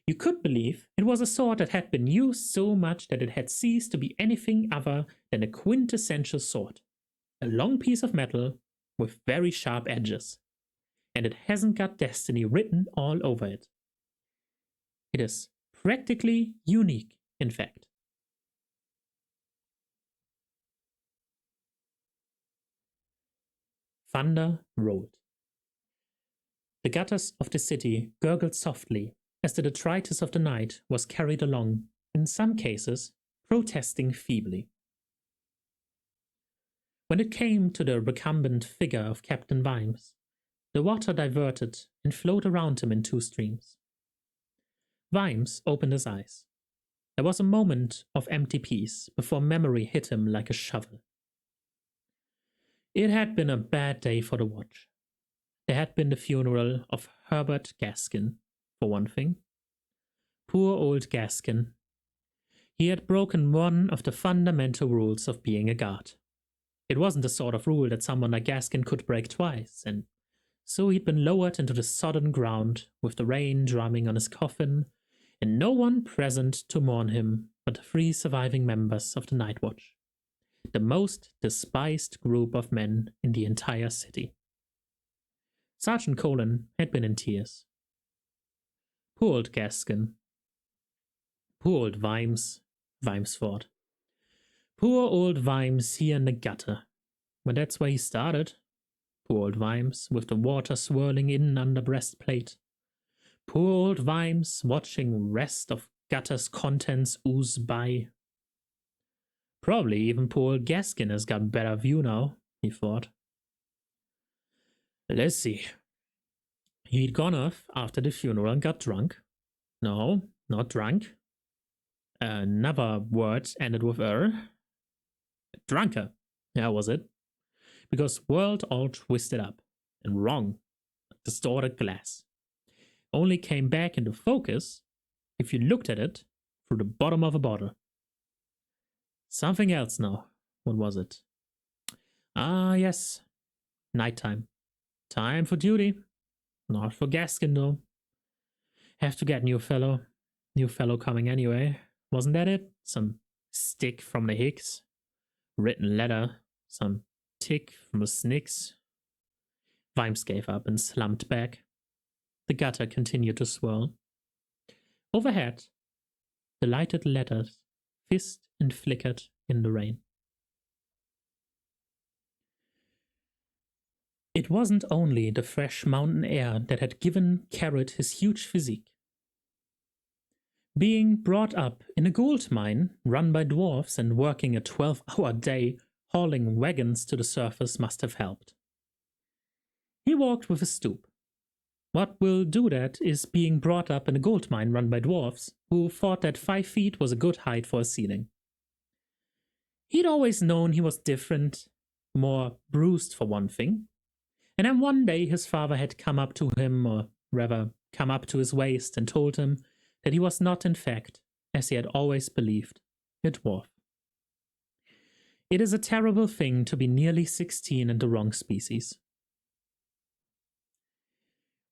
You could believe it was a sword that had been used so much that it had ceased to be anything other than a quintessential sword. A long piece of metal with very sharp edges. And it hasn't got destiny written all over it. It is practically unique, in fact. Thunder rolled. The gutters of the city gurgled softly as the detritus of the night was carried along, in some cases, protesting feebly. When it came to the recumbent figure of Captain Vimes, the water diverted and flowed around him in 2 streams. Vimes opened his eyes. There was a moment of empty peace before memory hit him like a shovel. It had been a bad day for the watch. There had been the funeral of Herbert Gaskin, for one thing. Poor old Gaskin. He had broken one of the fundamental rules of being a guard. It wasn't the sort of rule that someone like Gaskin could break twice, and so he'd been lowered into the sodden ground with the rain drumming on his coffin, and no one present to mourn him but the 3 surviving members of the Night Watch, the most despised group of men in the entire city. Sergeant Colin had been in tears. Poor old Gaskin. Poor old Vimes, Vimes thought. Poor old Vimes here in the gutter. But that's where he started. Poor old Vimes, with the water swirling in under breastplate. Poor old Vimes, watching rest of gutter's contents ooze by. Probably even poor old Gaskin has got better view now, he thought. Let's see. He'd gone off after the funeral and got drunk. No, not drunk. Another word ended with drunker. Yeah, was it? Because world all twisted up and wrong, like distorted glass. Only came back into focus if you looked at it through the bottom of a bottle. Something else now. What was it? Ah, yes. Nighttime. Time for duty. Not for Gaskin, though. Have to get new fellow. New fellow coming anyway. Wasn't that it? Some stick from the Hicks. Written letter. Some tick from the Snicks. Vimes gave up and slumped back. The gutter continued to swirl. Overhead, the lighted letters fizzed and flickered in the rain. It wasn't only the fresh mountain air that had given Carrot his huge physique. Being brought up in a gold mine run by dwarfs and working a 12-hour day hauling wagons to the surface must have helped. He walked with a stoop. What will do that is being brought up in a gold mine run by dwarfs who thought that 5 feet was a good height for a ceiling. He'd always known he was different, more bruised for one thing, and then one day his father had come up to him, or rather come up to his waist and told him that he was not in fact, as he had always believed, a dwarf. It is a terrible thing to be nearly 16 and the wrong species.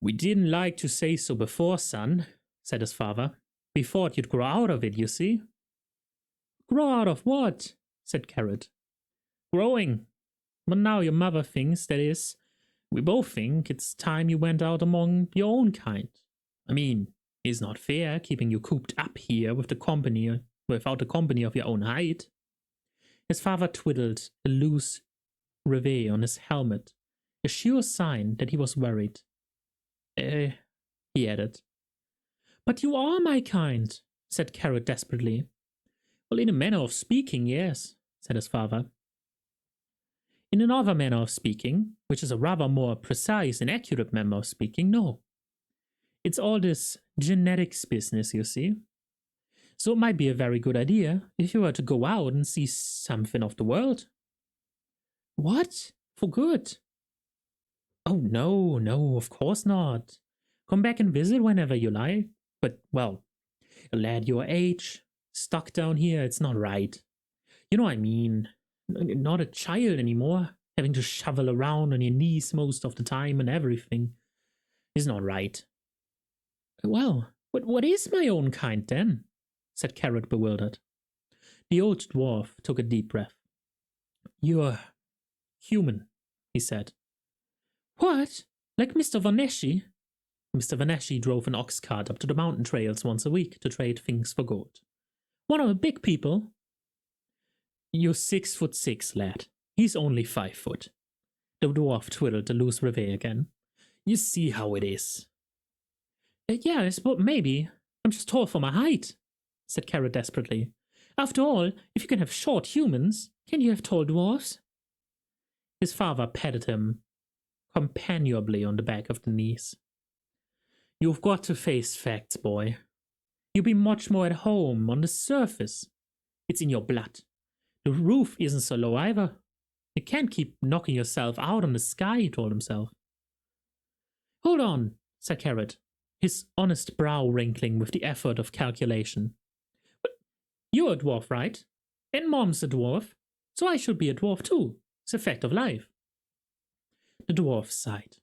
We didn't like to say so before, son, said his father. We thought you'd grow out of it, you see. Grow out of what? Said Carrot. Growing. But now your mother thinks, that is, we both think it's time you went out among your own kind. I mean, it's not fair keeping you cooped up here with without the company of your own height. His father twiddled a loose reveille on his helmet, a sure sign that he was worried. He added. But you are my kind, said Carrot desperately. Well, in a manner of speaking, yes, said his father. In another manner of speaking, which is a rather more precise and accurate manner of speaking, no. It's all this genetics business, you see. So it might be a very good idea if you were to go out and see something of the world. What? For good? Oh, no, of course not. Come back and visit whenever you like. But, well, a lad your age, stuck down here, it's not right. You know what I mean. Not a child anymore, having to shovel around on your knees most of the time and everything. Is not right. Well, what is my own kind then? Said Carrot, bewildered. The old dwarf took a deep breath. You're human, he said. What? Like Mr. Vaneshi? Mr. Vaneshi drove an ox cart up to the mountain trails once a week to trade things for gold. One of the big people. You're 6'6", lad. He's only 5 foot. The dwarf twiddled the loose reveille again. You see how it is. Yes, but maybe. I'm just tall for my height, said Carrot desperately. After all, if you can have short humans, can you have tall dwarfs? His father patted him companionably on the back of the knees. You've got to face facts, boy. You'll be much more at home on the surface. It's in your blood. The roof isn't so low either. You can't keep knocking yourself out on the sky, he told himself. Hold on, said Carrot, his honest brow wrinkling with the effort of calculation. But you're a dwarf, right? And Mom's a dwarf, so I should be a dwarf too. It's a fact of life. The dwarf sighed.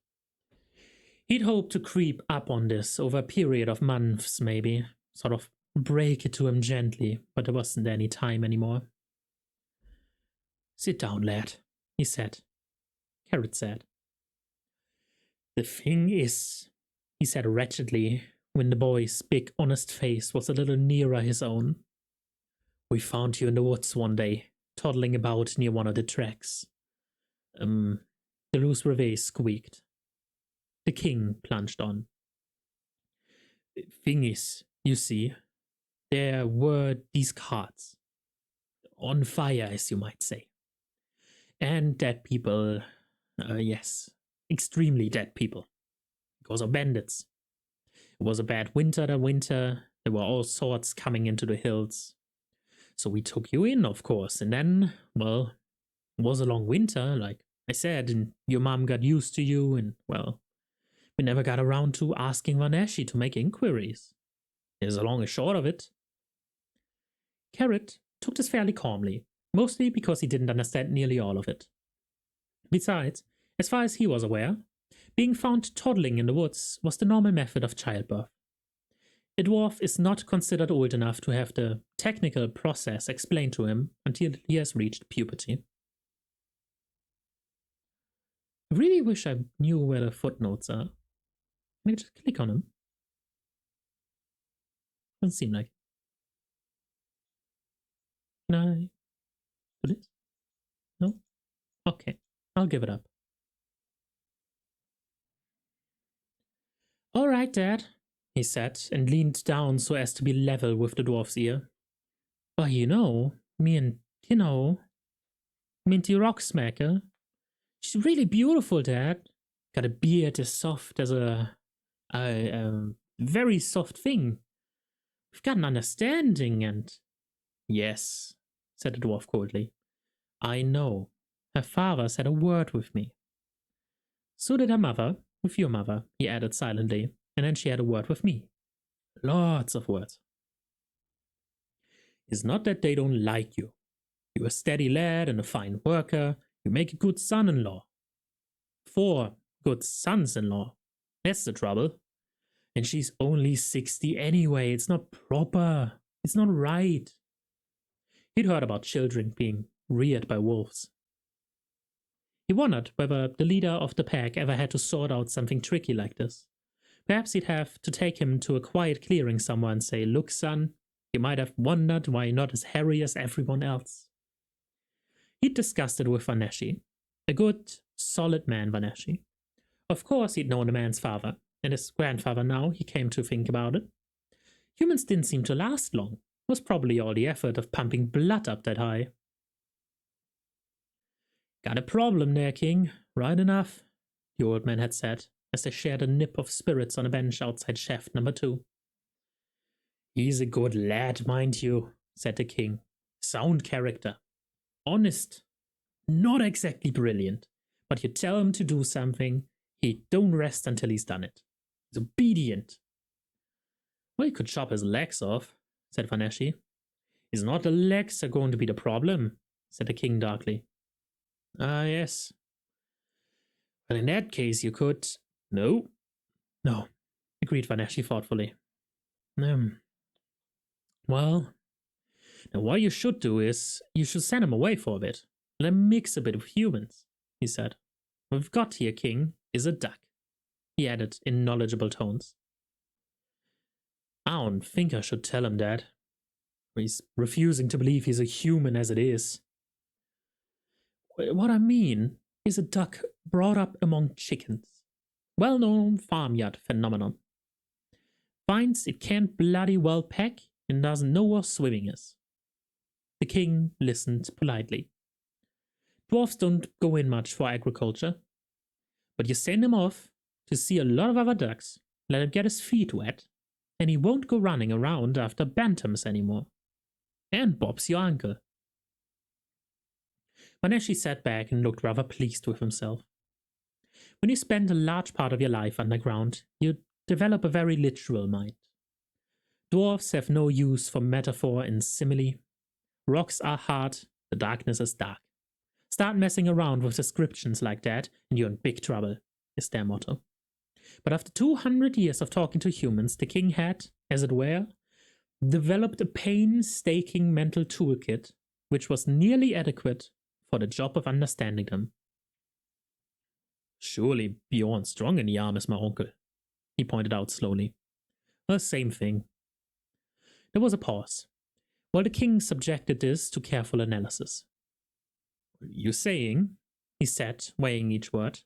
He'd hoped to creep up on this over a period of months, maybe, sort of break it to him gently, but there wasn't any time anymore. Sit down, lad, he said. Carrot said. The thing is, he said wretchedly, when the boy's big honest face was a little nearer his own. We found you in the woods one day, toddling about near one of the tracks. The loose reveille squeaked. The king plunged on. Thing is, you see, there were these carts. On fire, as you might say. And dead people, yes, extremely dead people. Because of bandits. It was a bad winter that winter. There were all sorts coming into the hills. So we took you in, of course, and then, well, it was a long winter, like I said, and your mom got used to you, and, well, we never got around to asking Vaneshi to make inquiries. Here's the long and short of it. Carrot took this fairly calmly, mostly because he didn't understand nearly all of it. Besides, as far as he was aware, being found toddling in the woods was the normal method of childbirth. A dwarf is not considered old enough to have the technical process explained to him until he has reached puberty. I really wish I knew where the footnotes are. Can I just click on them? Doesn't seem like it. Can I do this? No? Okay, I'll give it up. All right, Dad, he said, and leaned down so as to be level with the dwarf's ear. Well, me and Minty Rocksmacker, she's really beautiful, Dad. Got a beard as soft as a very soft thing. We've got an understanding and... Yes, said the dwarf coldly. I know. Her father's had a word with me. So did her mother, with your mother, he added silently, and then she had a word with me. Lots of words. It's not that they don't like you. You're a steady lad and a fine worker. You make a good son-in-law. 4 good sons-in-law. That's the trouble. And she's only 60 anyway. It's not proper. It's not right. He'd heard about children being reared by wolves. He wondered whether the leader of the pack ever had to sort out something tricky like this. Perhaps he'd have to take him to a quiet clearing somewhere and say, Look, son, you might have wondered why you're not as hairy as everyone else. He'd discussed it with Vaneshi. A good, solid man, Vaneshi. Of course he'd known the man's father, and his grandfather now, he came to think about it. Humans didn't seem to last long. It was probably all the effort of pumping blood up that high. Got a problem there, King. Right enough, the old man had said, as they shared a nip of spirits on a bench outside shaft number 2. He's a good lad, mind you, said the king. Sound character. Honest. Not exactly brilliant, but you tell him to do something, he don't rest until he's done it. He's obedient. Well, you could chop his legs off, said Vaneshi. It's not the legs are going to be the problem, said the king darkly. Ah, yes. Well, in that case you could... No, agreed Vaneshi thoughtfully. Well, now what you should do is, you should send him away for a bit. Let him mix a bit with humans, he said. What we've got here, King, is a duck, he added in knowledgeable tones. I don't think I should tell him that. He's refusing to believe he's a human as it is. What I mean is a duck brought up among chickens. Well-known farmyard phenomenon. Finds it can't bloody well peck and doesn't know what swimming is. The king listened politely. Dwarfs don't go in much for agriculture, but you send him off to see a lot of other ducks, let him get his feet wet, and he won't go running around after bantams anymore. And Bob's your uncle. Vaneshi sat back and looked rather pleased with himself. When you spend a large part of your life underground, you develop a very literal mind. Dwarves have no use for metaphor and simile. Rocks are hard, the darkness is dark. Start messing around with descriptions like that and you're in big trouble, is their motto. But after 200 years of talking to humans, the king had, as it were, developed a painstaking mental toolkit which was nearly adequate for the job of understanding them. Surely Bjorn's strong in the arm as my uncle, he pointed out slowly. The same thing. There was a pause, while the king subjected this to careful analysis. You saying, he said, weighing each word,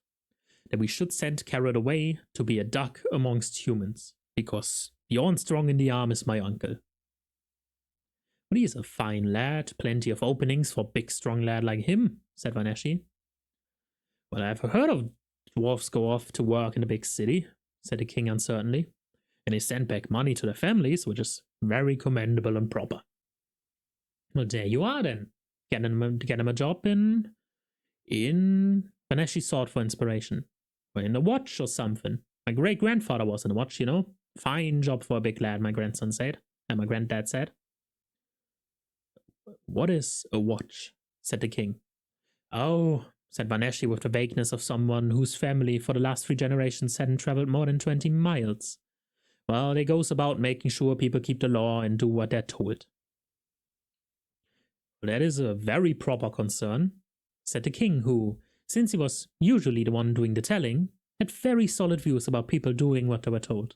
that we should send Carrot away to be a duck amongst humans, because Bjorn Strong in the Arm is my uncle. But he is a fine lad, plenty of openings for a big strong lad like him, said Vaneshi. Well, I've heard of dwarfs go off to work in the big city, said the king uncertainly, and they send back money to their families, which is very commendable and proper. Well, there you are then. Get him a job in Vaneshi sought for inspiration. Or in a watch or something. My great-grandfather was in a watch, you know. Fine job for a big lad, my grandson said. And my granddad said. What is a watch? Said the king. Oh, said Vaneshi with the vagueness of someone whose family for the last 3 generations hadn't traveled more than 20 miles. Well, they goes about making sure people keep the law and do what they're told. Well, that is a very proper concern, said the king, who, since he was usually the one doing the telling, had very solid views about people doing what they were told.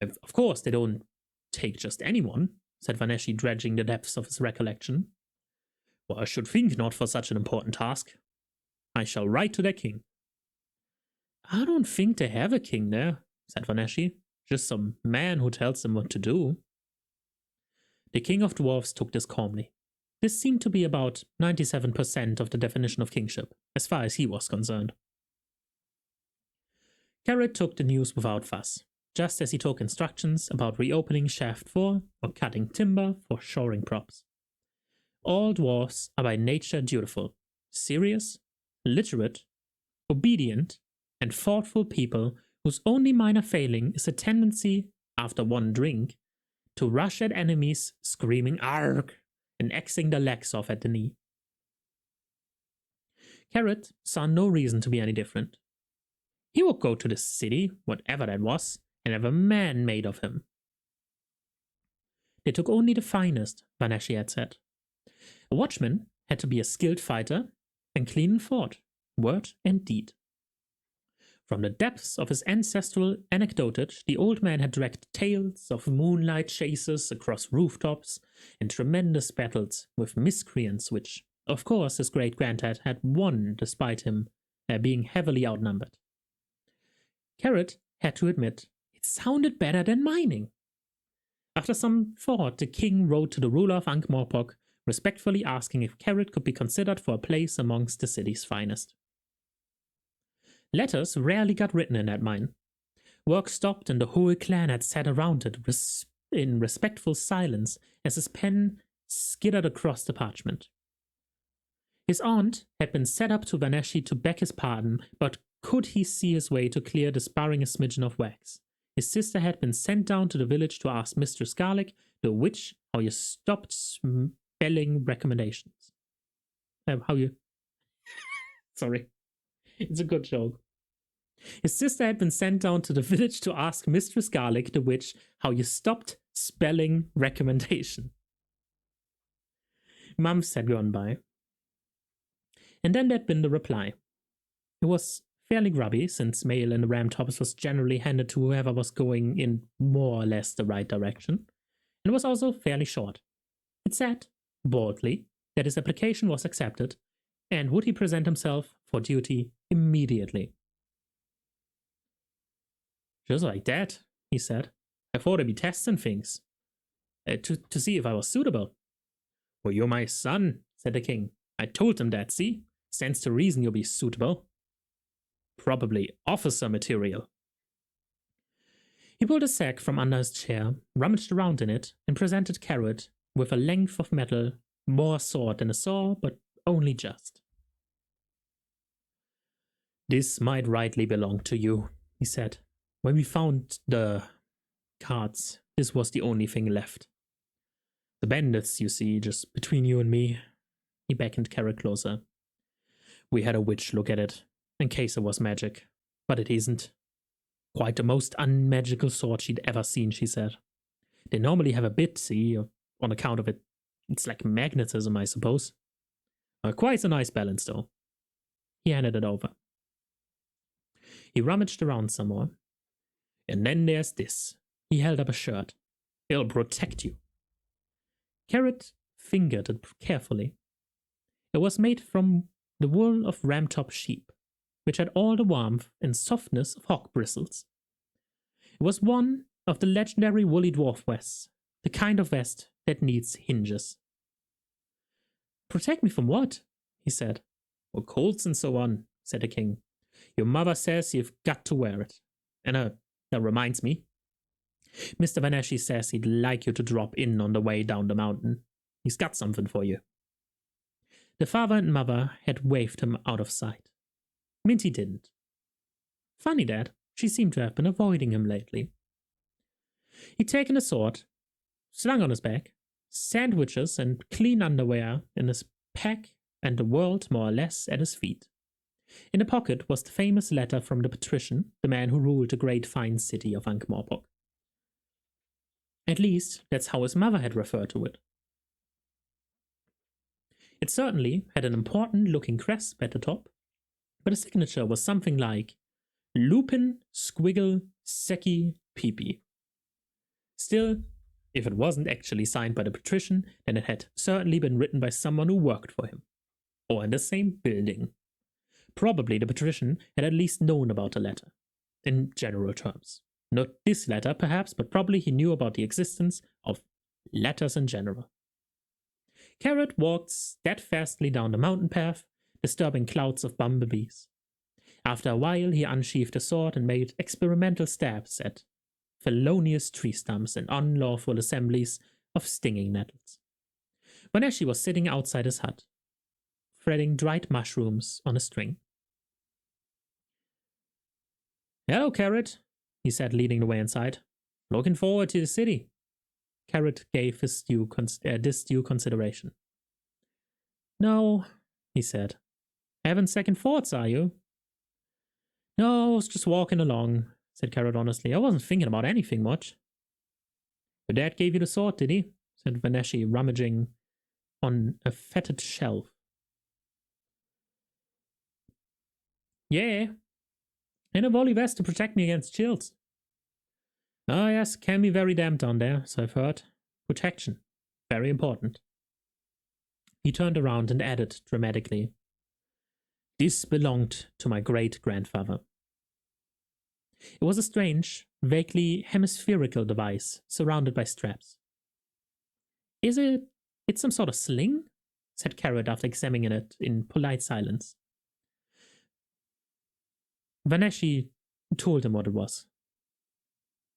Of course, they don't take just anyone, said Vaneshi, dredging the depths of his recollection. Well, I should think not for such an important task. I shall write to their king. I don't think they have a king there, said Vaneshi. Just some man who tells them what to do. The king of dwarfs took this calmly. This seemed to be about 97% of the definition of kingship, as far as he was concerned. Carrot took the news without fuss, just as he took instructions about reopening shaft 4 or cutting timber for shoring props. All dwarfs are by nature dutiful, serious, literate, obedient, and thoughtful people whose only minor failing is a tendency, after one drink, to rush at enemies screaming "Arg!" and axing their legs off at the knee. Carrot saw no reason to be any different. He would go to the city, whatever that was, and have a man made of him. They took only the finest, Vaneshi had said. A watchman had to be a skilled fighter and clean in thought, word and deed. From the depths of his ancestral anecdotage, the old man had dragged tales of moonlight chases across rooftops and tremendous battles with miscreants which, of course, his great-granddad had won despite him being heavily outnumbered. Carrot had to admit, it sounded better than mining. After some thought, the king wrote to the ruler of Ankh-Morpork, respectfully asking if Carrot could be considered for a place amongst the city's finest. Letters rarely got written in that mine. Work stopped and the whole clan had sat around it in respectful silence as his pen skittered across the parchment. His aunt had been set up to Vaneshi to beg his pardon, but could he see his way to clear disbarring a smidgen of wax? His sister had been sent down to the village to ask Mistress Garlic, the witch, how you stopped spelling recommendations. Sorry. It's a good joke. His sister had been sent down to the village to ask Mistress Garlic, the witch, how you stopped spelling recommendation. Months had gone by. And then there'd been the reply. It was fairly grubby, since mail in the ram tops was generally handed to whoever was going in more or less the right direction, and it was also fairly short. It said, boldly, that his application was accepted, and would he present himself for duty immediately. Just like that, he said. I thought I'd be testing things. To see if I was suitable. Well, you're my son, said the king. I told him that, see? Stands to reason you'll be suitable. Probably officer material. He pulled a sack from under his chair, rummaged around in it, and presented Carrot with a length of metal, more sword than a saw, but only just. This might rightly belong to you, he said. When we found the cards, this was the only thing left. The bandits, you see, just between you and me. He beckoned Carrot closer. We had a witch look at it, in case it was magic, but it isn't. Quite the most unmagical sword she'd ever seen, she said. They normally have a bit, see, on account of it. It's like magnetism, I suppose. Quite a nice balance, though. He handed it over. He rummaged around some more. And then there's this. He held up a shirt. It'll protect you. Carrot fingered it carefully. It was made from the wool of ram-top sheep, which had all the warmth and softness of hog bristles. It was one of the legendary woolly dwarf vests, the kind of vest that needs hinges. "Protect me from what?" he said. "Well, colds and so on," said the king. "Your mother says you've got to wear it. And that reminds me. Mr. Vaneshi says he'd like you to drop in on the way down the mountain. He's got something for you." The father and mother had waved him out of sight. Minty didn't. Funny that, she seemed to have been avoiding him lately. He'd taken a sword, slung on his back, sandwiches and clean underwear in his pack, and the world more or less at his feet. In the pocket was the famous letter from the patrician, the man who ruled the great fine city of Ankh-Morpork. At least, that's how his mother had referred to it. It certainly had an important-looking crest at the top, but the signature was something like Lupin Squiggle Seki Peepee. Still, if it wasn't actually signed by the patrician, then it had certainly been written by someone who worked for him, or in the same building. Probably the patrician had at least known about the letter, in general terms. Not this letter, perhaps, but probably he knew about the existence of letters in general. Carrot walked steadfastly down the mountain path, disturbing clouds of bumblebees. After a while, he unsheathed a sword and made experimental stabs at felonious tree stumps and unlawful assemblies of stinging nettles. Vaneshi was sitting outside his hut, threading dried mushrooms on a string. "Hello, Carrot," he said, leading the way inside. "Looking forward to the city." Carrot gave this due consideration. "No," he said. "Having second thoughts, are you?" "No, I was just walking along," said Carrot honestly. "I wasn't thinking about anything much." "Your dad gave you the sword, did he?" said Vaneshi, rummaging on a fetid shelf. "Yeah, and a volley vest to protect me against chills." "Oh yes, can be very damp down there, so I've heard. Protection, very important." He turned around and added dramatically, "This belonged to my great-grandfather." It was a strange, vaguely hemispherical device surrounded by straps. It's some sort of sling?" said Carrot after examining it in polite silence. Vaneshi told him what it was.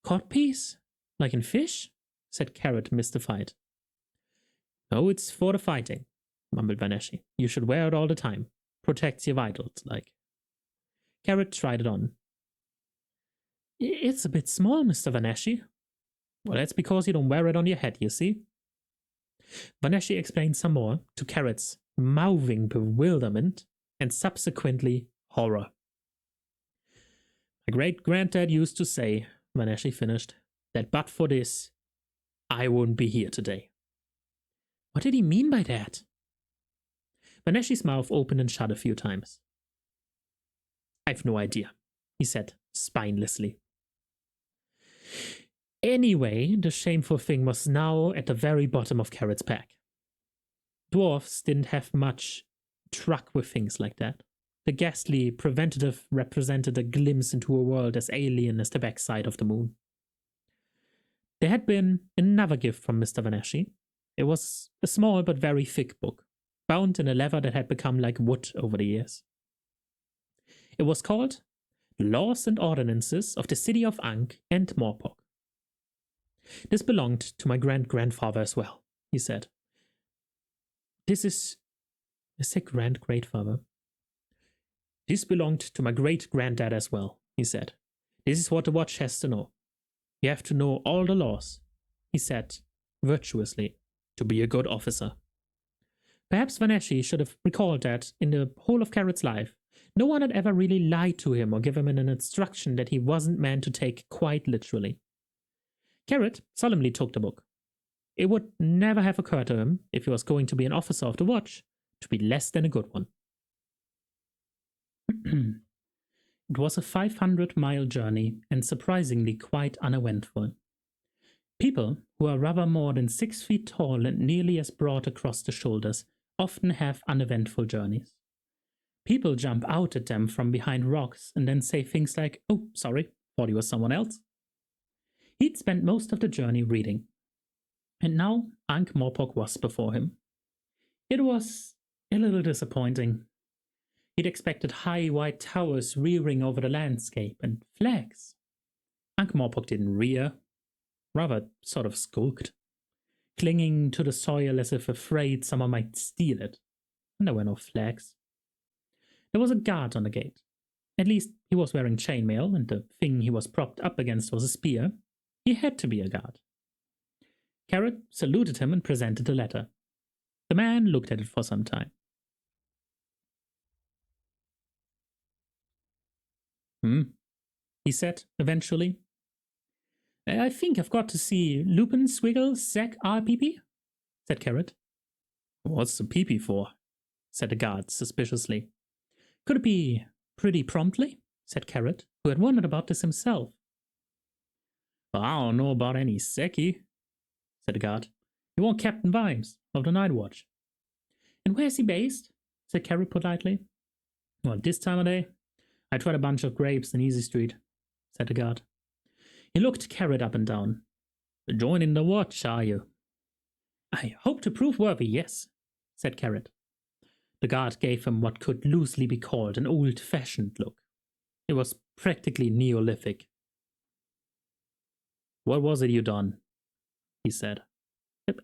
"Codpiece? Like in fish?" said Carrot, mystified. "No, it's for the fighting," mumbled Vaneshi. "You should wear it all the time. Protects your vitals, like." Carrot tried it on. "It's a bit small, Mr. Vaneshi." "Well, that's because you don't wear it on your head, you see." Vaneshi explained some more, to Carrot's mouthing bewilderment and subsequently horror. "My great-granddad used to say," Vaneshi finished, "that but for this, I wouldn't be here today." What did he mean by that? Vaneshi's mouth opened and shut a few times. "I've no idea," he said spinelessly. Anyway, the shameful thing was now at the very bottom of Carrot's pack. Dwarfs didn't have much truck with things like that. The ghastly preventative represented a glimpse into a world as alien as the backside of the moon. There had been another gift from Mr. Vaneshi. It was a small but very thick book, bound in a leather that had become like wood over the years. It was called Laws and Ordinances of the City of Ankh and Morpork. "This belonged to my great-grandfather as well," he said. "This is great-grandfather. "This belonged to my great-granddad as well," he said. "This is what the watch has to know. You have to know all the laws," he said virtuously, "to be a good officer." Perhaps Vaneshi should have recalled that in the whole of Carrot's life, no one had ever really lied to him or given him an instruction that he wasn't meant to take quite literally. Carrot solemnly took the book. It would never have occurred to him, if he was going to be an officer of the watch, to be less than a good one. It was a 500-mile journey and surprisingly quite uneventful. People who are rather more than 6 feet tall and nearly as broad across the shoulders often have uneventful journeys. People jump out at them from behind rocks and then say things like, "Oh, sorry, thought he was someone else." He'd spent most of the journey reading, and now Ankh-Morpork was before him. It was a little disappointing. He'd expected high white towers rearing over the landscape and flags. Ankh-Morpork didn't rear, rather sort of skulked, clinging to the soil as if afraid someone might steal it. And there were no flags. There was a guard on the gate. At least he was wearing chainmail, and the thing he was propped up against was a spear. He had to be a guard. Carrot saluted him and presented the letter. The man looked at it for some time. He said, eventually. "I think I've got to see Lupin, Swiggle, Zack, RPP," said Carrot. "What's the PP for?" said the guard suspiciously. "Could it be pretty promptly?" said Carrot, who had wondered about this himself. "Well, I don't know about any Seki," said the guard. "You want Captain Vimes of the Night Watch." "And where's he based?" said Carrot politely. "Well, this time of day, I tried a bunch of grapes in Easy Street," said the guard. He looked Carrot up and down. "Joining the watch, are you?" "I hope to prove worthy, yes," said Carrot. The guard gave him what could loosely be called an old-fashioned look. It was practically Neolithic. "What was it you done?" he said.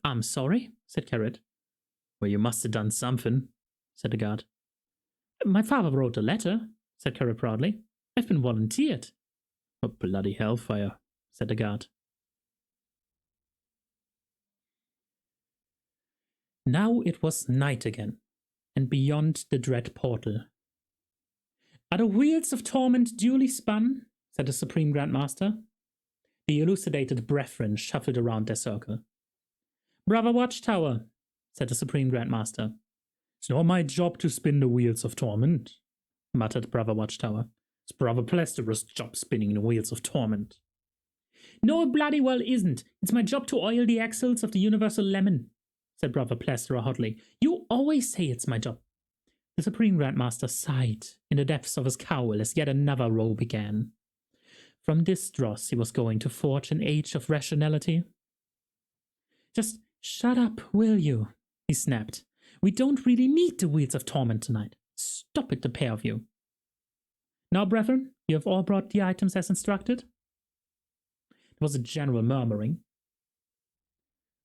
"I'm sorry," said Carrot. "Well, you must have done something," said the guard. "My father wrote a letter," said Carrot proudly. "I've been volunteered." "Oh, bloody hellfire," said the guard. Now it was night again, and beyond the dread portal. "Are the wheels of torment duly spun?" said the Supreme Grandmaster. The elucidated brethren shuffled around their circle. "Brother Watchtower," said the Supreme Grandmaster. "It's not my job to spin the wheels of torment," muttered Brother Watchtower. "It's Brother Plasterer's job spinning the wheels of torment." "No, it bloody well isn't. It's my job to oil the axles of the Universal Lemon," said Brother Plasterer hotly. "You always say it's my job." The Supreme Grandmaster sighed in the depths of his cowl as yet another row began. From this dross he was going to forge an age of rationality. "Just shut up, will you?" he snapped. "We don't really need the wheels of torment tonight. Stop it, the pair of you." "Now, brethren, you have all brought the items as instructed?" There was a general murmuring.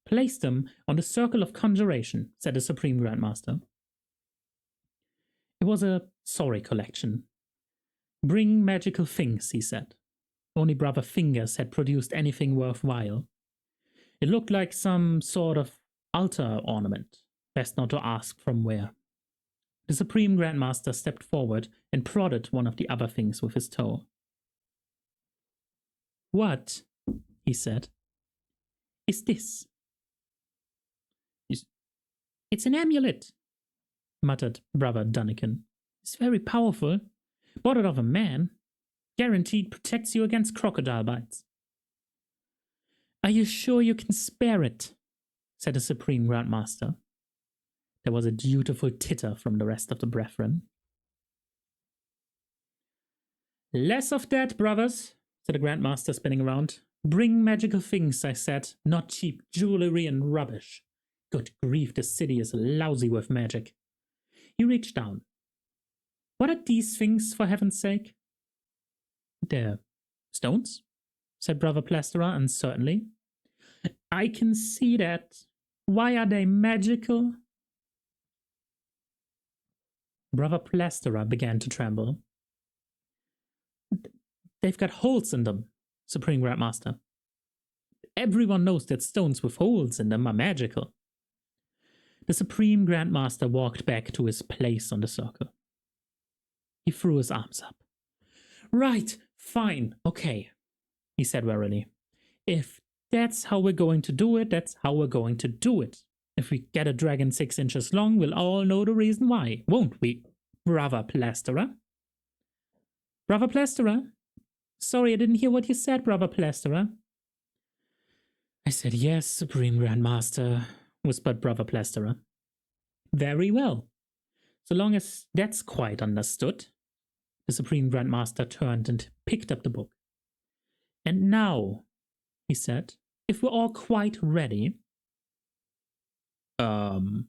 "Place them on the circle of conjuration," said the Supreme Grandmaster. It was a sorry collection. "Bring magical things," he said. Only Brother Fingers had produced anything worthwhile. It looked like some sort of altar ornament, best not to ask from where. The Supreme Grandmaster stepped forward and prodded one of the other things with his toe. "What," he said, "is this?" "It's an amulet," muttered Brother Dunnican. "It's very powerful. Bought it of a man. Guaranteed protects you against crocodile bites." "Are you sure you can spare it?" said the Supreme Grandmaster. There was a dutiful titter from the rest of the brethren. "Less of that, brothers," said the Grandmaster, spinning around. "Bring magical things, I said, not cheap jewelry and rubbish. Good grief, the city is lousy with magic." He reached down. "What are these things, for heaven's sake?" "They're stones," said Brother Plasterer uncertainly. "I can see that. Why are they magical?" Brother Plasterer began to tremble. "They've got holes in them, Supreme Grandmaster. Everyone knows that stones with holes in them are magical." The Supreme Grandmaster walked back to his place on the circle. He threw his arms up. "Right, fine, okay," he said wearily. "If that's how we're going to do it, that's how we're going to do it. If we get a dragon 6 inches long, we'll all know the reason why, won't we, Brother Plasterer?" "Brother Plasterer? Sorry, I didn't hear what you said, Brother Plasterer." "I said yes, Supreme Grandmaster," whispered Brother Plasterer. Very well. So long as that's quite understood. The Supreme Grandmaster turned and picked up the book. And now, he said, if we're all quite ready. Brother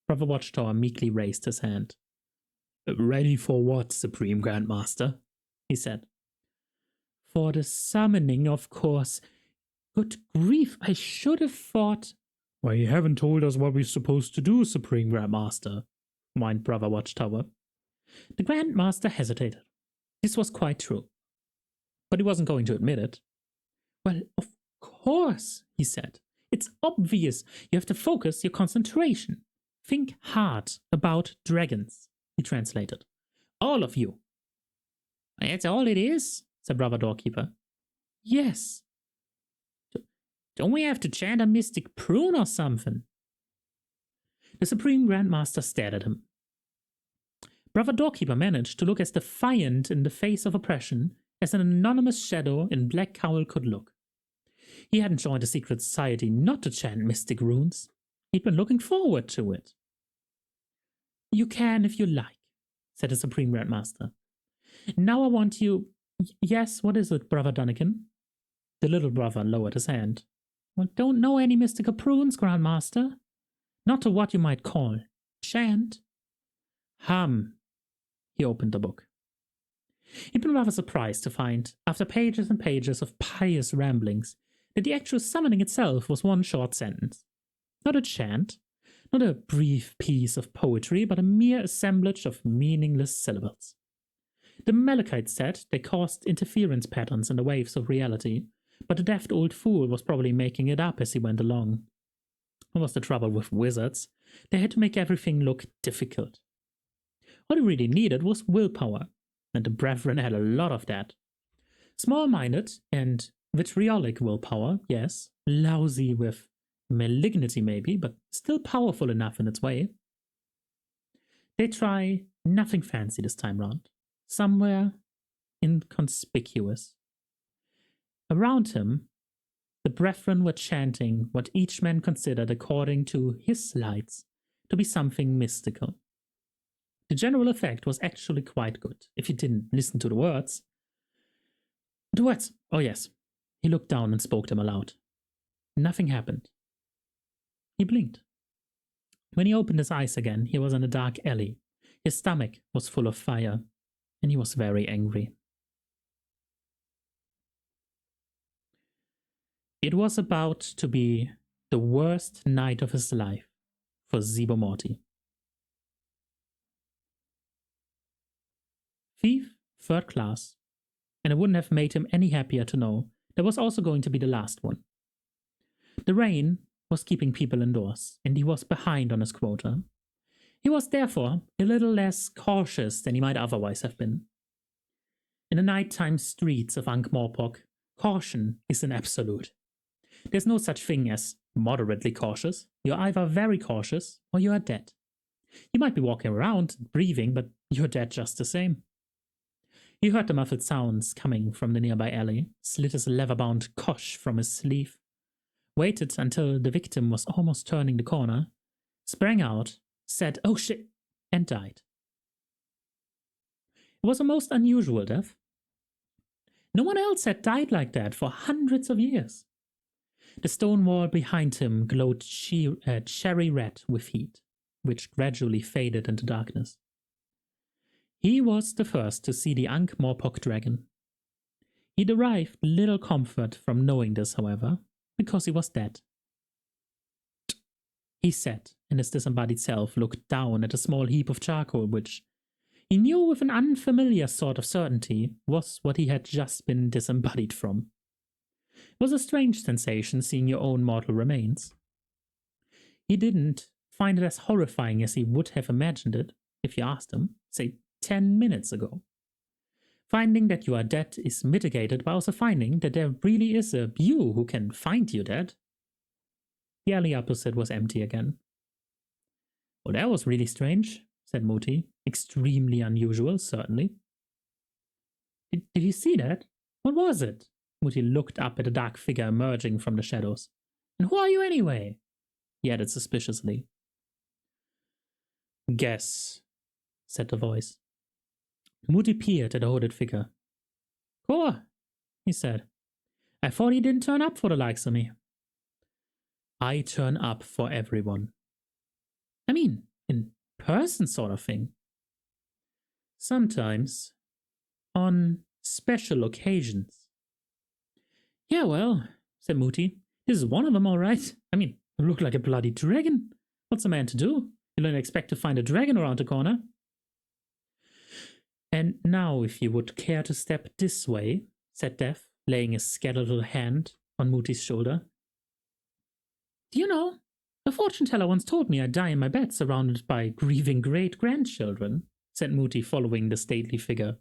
Watchtower meekly raised his hand. Ready for what, Supreme Grandmaster? He said. For the summoning, of course. Good grief, I should have thought. Why, you haven't told us what we're supposed to do, Supreme Grandmaster, whined Brother Watchtower. The Grandmaster hesitated. This was quite true. But he wasn't going to admit it. Well, of course, he said. It's obvious. You have to focus your concentration. Think hard about dragons, he translated. All of you. That's all it is, said Brother Doorkeeper. Yes. Don't we have to chant a mystic prune or something? The Supreme Grandmaster stared at him. Brother Doorkeeper managed to look as defiant in the face of oppression as an anonymous shadow in black cowl could look. He hadn't joined a secret society not to chant mystic runes. He'd been looking forward to it. You can if you like, said the Supreme Grandmaster. Now I want you... Yes, what is it, Brother Dunnigan? The little brother lowered his hand. Well, don't know any mystical prunes, Grandmaster. Not to what you might call chant. He opened the book. He'd been rather surprised to find, after pages and pages of pious ramblings, that the actual summoning itself was one short sentence. Not a chant, not a brief piece of poetry, but a mere assemblage of meaningless syllables. The Malachite said they caused interference patterns in the waves of reality, but the daft old fool was probably making it up as he went along. What was the trouble with wizards? They had to make everything look difficult. What he really needed was willpower, and the Brethren had a lot of that. Small-minded and vitriolic willpower, yes, lousy with malignity maybe, but still powerful enough in its way. They try nothing fancy this time round. Somewhere inconspicuous. Around him, the Brethren were chanting what each man considered, according to his lights, to be something mystical. The general effect was actually quite good, if you didn't listen to the words. The words, oh yes. He looked down and spoke them aloud. Nothing happened. He blinked. When he opened his eyes again, he was in a dark alley. His stomach was full of fire, and he was very angry. It was about to be the worst night of his life for Zibo Morty. Thief, third class, and it wouldn't have made him any happier to know that was also going to be the last one. The rain was keeping people indoors, and he was behind on his quota. He was therefore a little less cautious than he might otherwise have been. In the nighttime streets of Ankh-Morpork, caution is an absolute. There's no such thing as moderately cautious. You're either very cautious or you are dead. You might be walking around, breathing, but you're dead just the same. He heard the muffled sounds coming from the nearby alley, slid his leather-bound kosh from his sleeve, waited until the victim was almost turning the corner, sprang out, said, "Oh shit," and died. It was a most unusual death. No one else had died like that for hundreds of years. The stone wall behind him glowed cherry red with heat, which gradually faded into darkness. He was the first to see the Ankh-Morpork dragon. He derived little comfort from knowing this, however, because he was dead. He said, and his disembodied self looked down at a small heap of charcoal, which he knew with an unfamiliar sort of certainty was what he had just been disembodied from. It was a strange sensation seeing your own mortal remains. He didn't find it as horrifying as he would have imagined it if you asked him, say, 10 minutes ago. Finding that you are dead is mitigated by also finding that there really is a you who can find you dead. The alley opposite was empty again. Well, that was really strange, said Mooti. Extremely unusual, certainly. Did you see that? What was it? Mooti looked up at a dark figure emerging from the shadows. And who are you anyway? He added suspiciously. Guess, said the voice. Moody peered at the hooded figure. Cool, he said. I thought he didn't turn up for the likes of me. I turn up for everyone. I mean, in person sort of thing. Sometimes. On special occasions. Yeah, well, said Moody. This is one of them, all right. I mean, you look like a bloody dragon. What's a man to do? You don't expect to find a dragon around the corner. And now, if you would care to step this way, said Death, laying a skeletal hand on Moody's shoulder. Do you know, a fortune teller once told me I'd die in my bed surrounded by grieving great-grandchildren, said Moody, following the stately figure.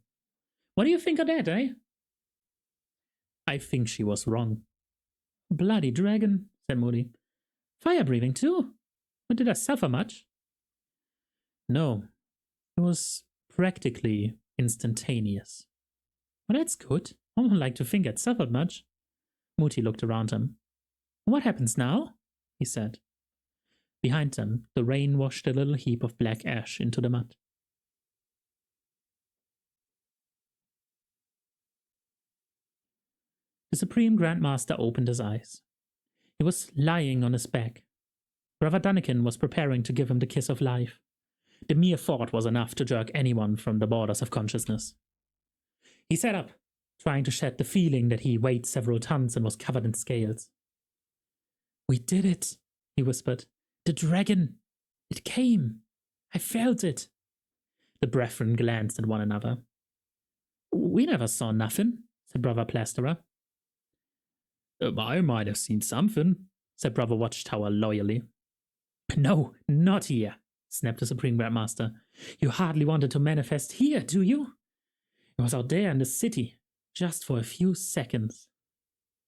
What do you think of that, eh? I think she was wrong. Bloody dragon, said Moody. Fire-breathing, too. But did I suffer much? No, it was practically instantaneous. Well, that's good. I wouldn't like to think I'd suffered much. Moody looked around him. What happens now? He said. Behind them, the rain washed a little heap of black ash into the mud. The Supreme Grandmaster opened his eyes. He was lying on his back. Brother Dunnigan was preparing to give him the kiss of life. The mere thought was enough to jerk anyone from the borders of consciousness. He sat up, trying to shed the feeling that he weighed several tons and was covered in scales. We did it, he whispered. The dragon! It came! I felt it! The brethren glanced at one another. We never saw nothing, said Brother Plasterer. I might have seen something, said Brother Watchtower loyally. No, not here, snapped the Supreme Grandmaster. You hardly wanted to manifest here, do you? It was out there in the city, just for a few seconds.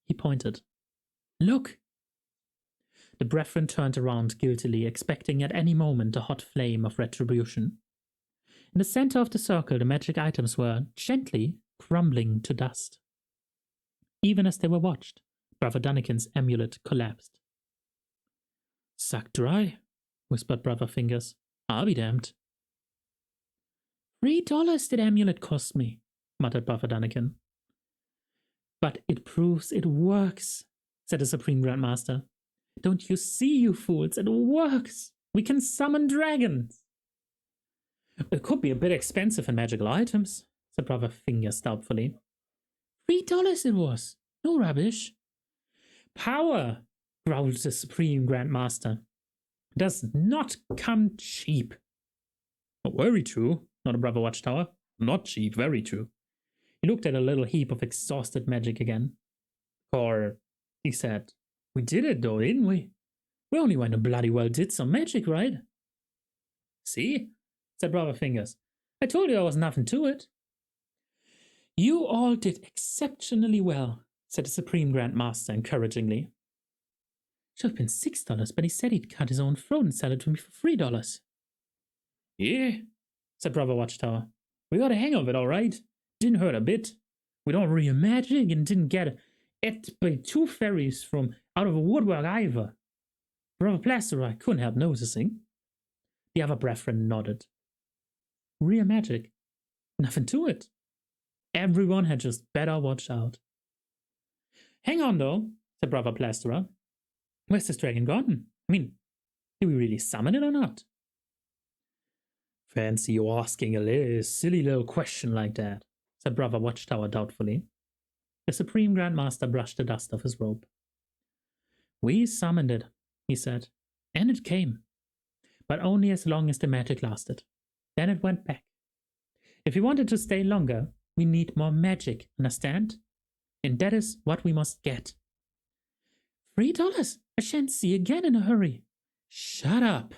He pointed. Look! The brethren turned around guiltily, expecting at any moment a hot flame of retribution. In the center of the circle, the magic items were gently crumbling to dust. Even as they were watched, Brother Dunnigan's amulet collapsed. Sucked dry, whispered Brother Fingers. I'll be damned. $3 that amulet cost me, muttered Brother Dunnigan. But it proves it works, said the Supreme Grandmaster. Don't you see, you fools? It works! We can summon dragons! It could be a bit expensive in magical items, said Brother Fingers doubtfully. $3 it was. No rubbish. Power, growled the Supreme Grandmaster, does not come cheap. Very true, nodded Brother Watchtower. Not cheap, very true. He looked at a little heap of exhausted magic again. Or, he said, we did it though, didn't we? We only went and bloody well did some magic, right? See, said Brother Fingers. I told you there was nothing to it. You all did exceptionally well, said the Supreme Grandmaster encouragingly. Should have been $6, but he said he'd cut his own throat and sell it to me for $3. Yeah, said Brother Watchtower. We got a hang of it, all right. Didn't hurt a bit. We don't real magic and didn't get it by two fairies from out of a woodwork either. Brother Plasterer couldn't help noticing. The other brethren nodded. Real magic. Nothing to it. Everyone had just better watch out. Hang on, though, said Brother Plasterer. Where's this dragon gone? I mean, did we really summon it or not? Fancy you asking a silly little question like that, said Brother Watchtower doubtfully. The Supreme Grandmaster brushed the dust off his robe. We summoned it, he said, and it came. But only as long as the magic lasted. Then it went back. If we wanted to stay longer, we need more magic, understand? And that is what we must get. $3? I shan't see again in a hurry. Shut up,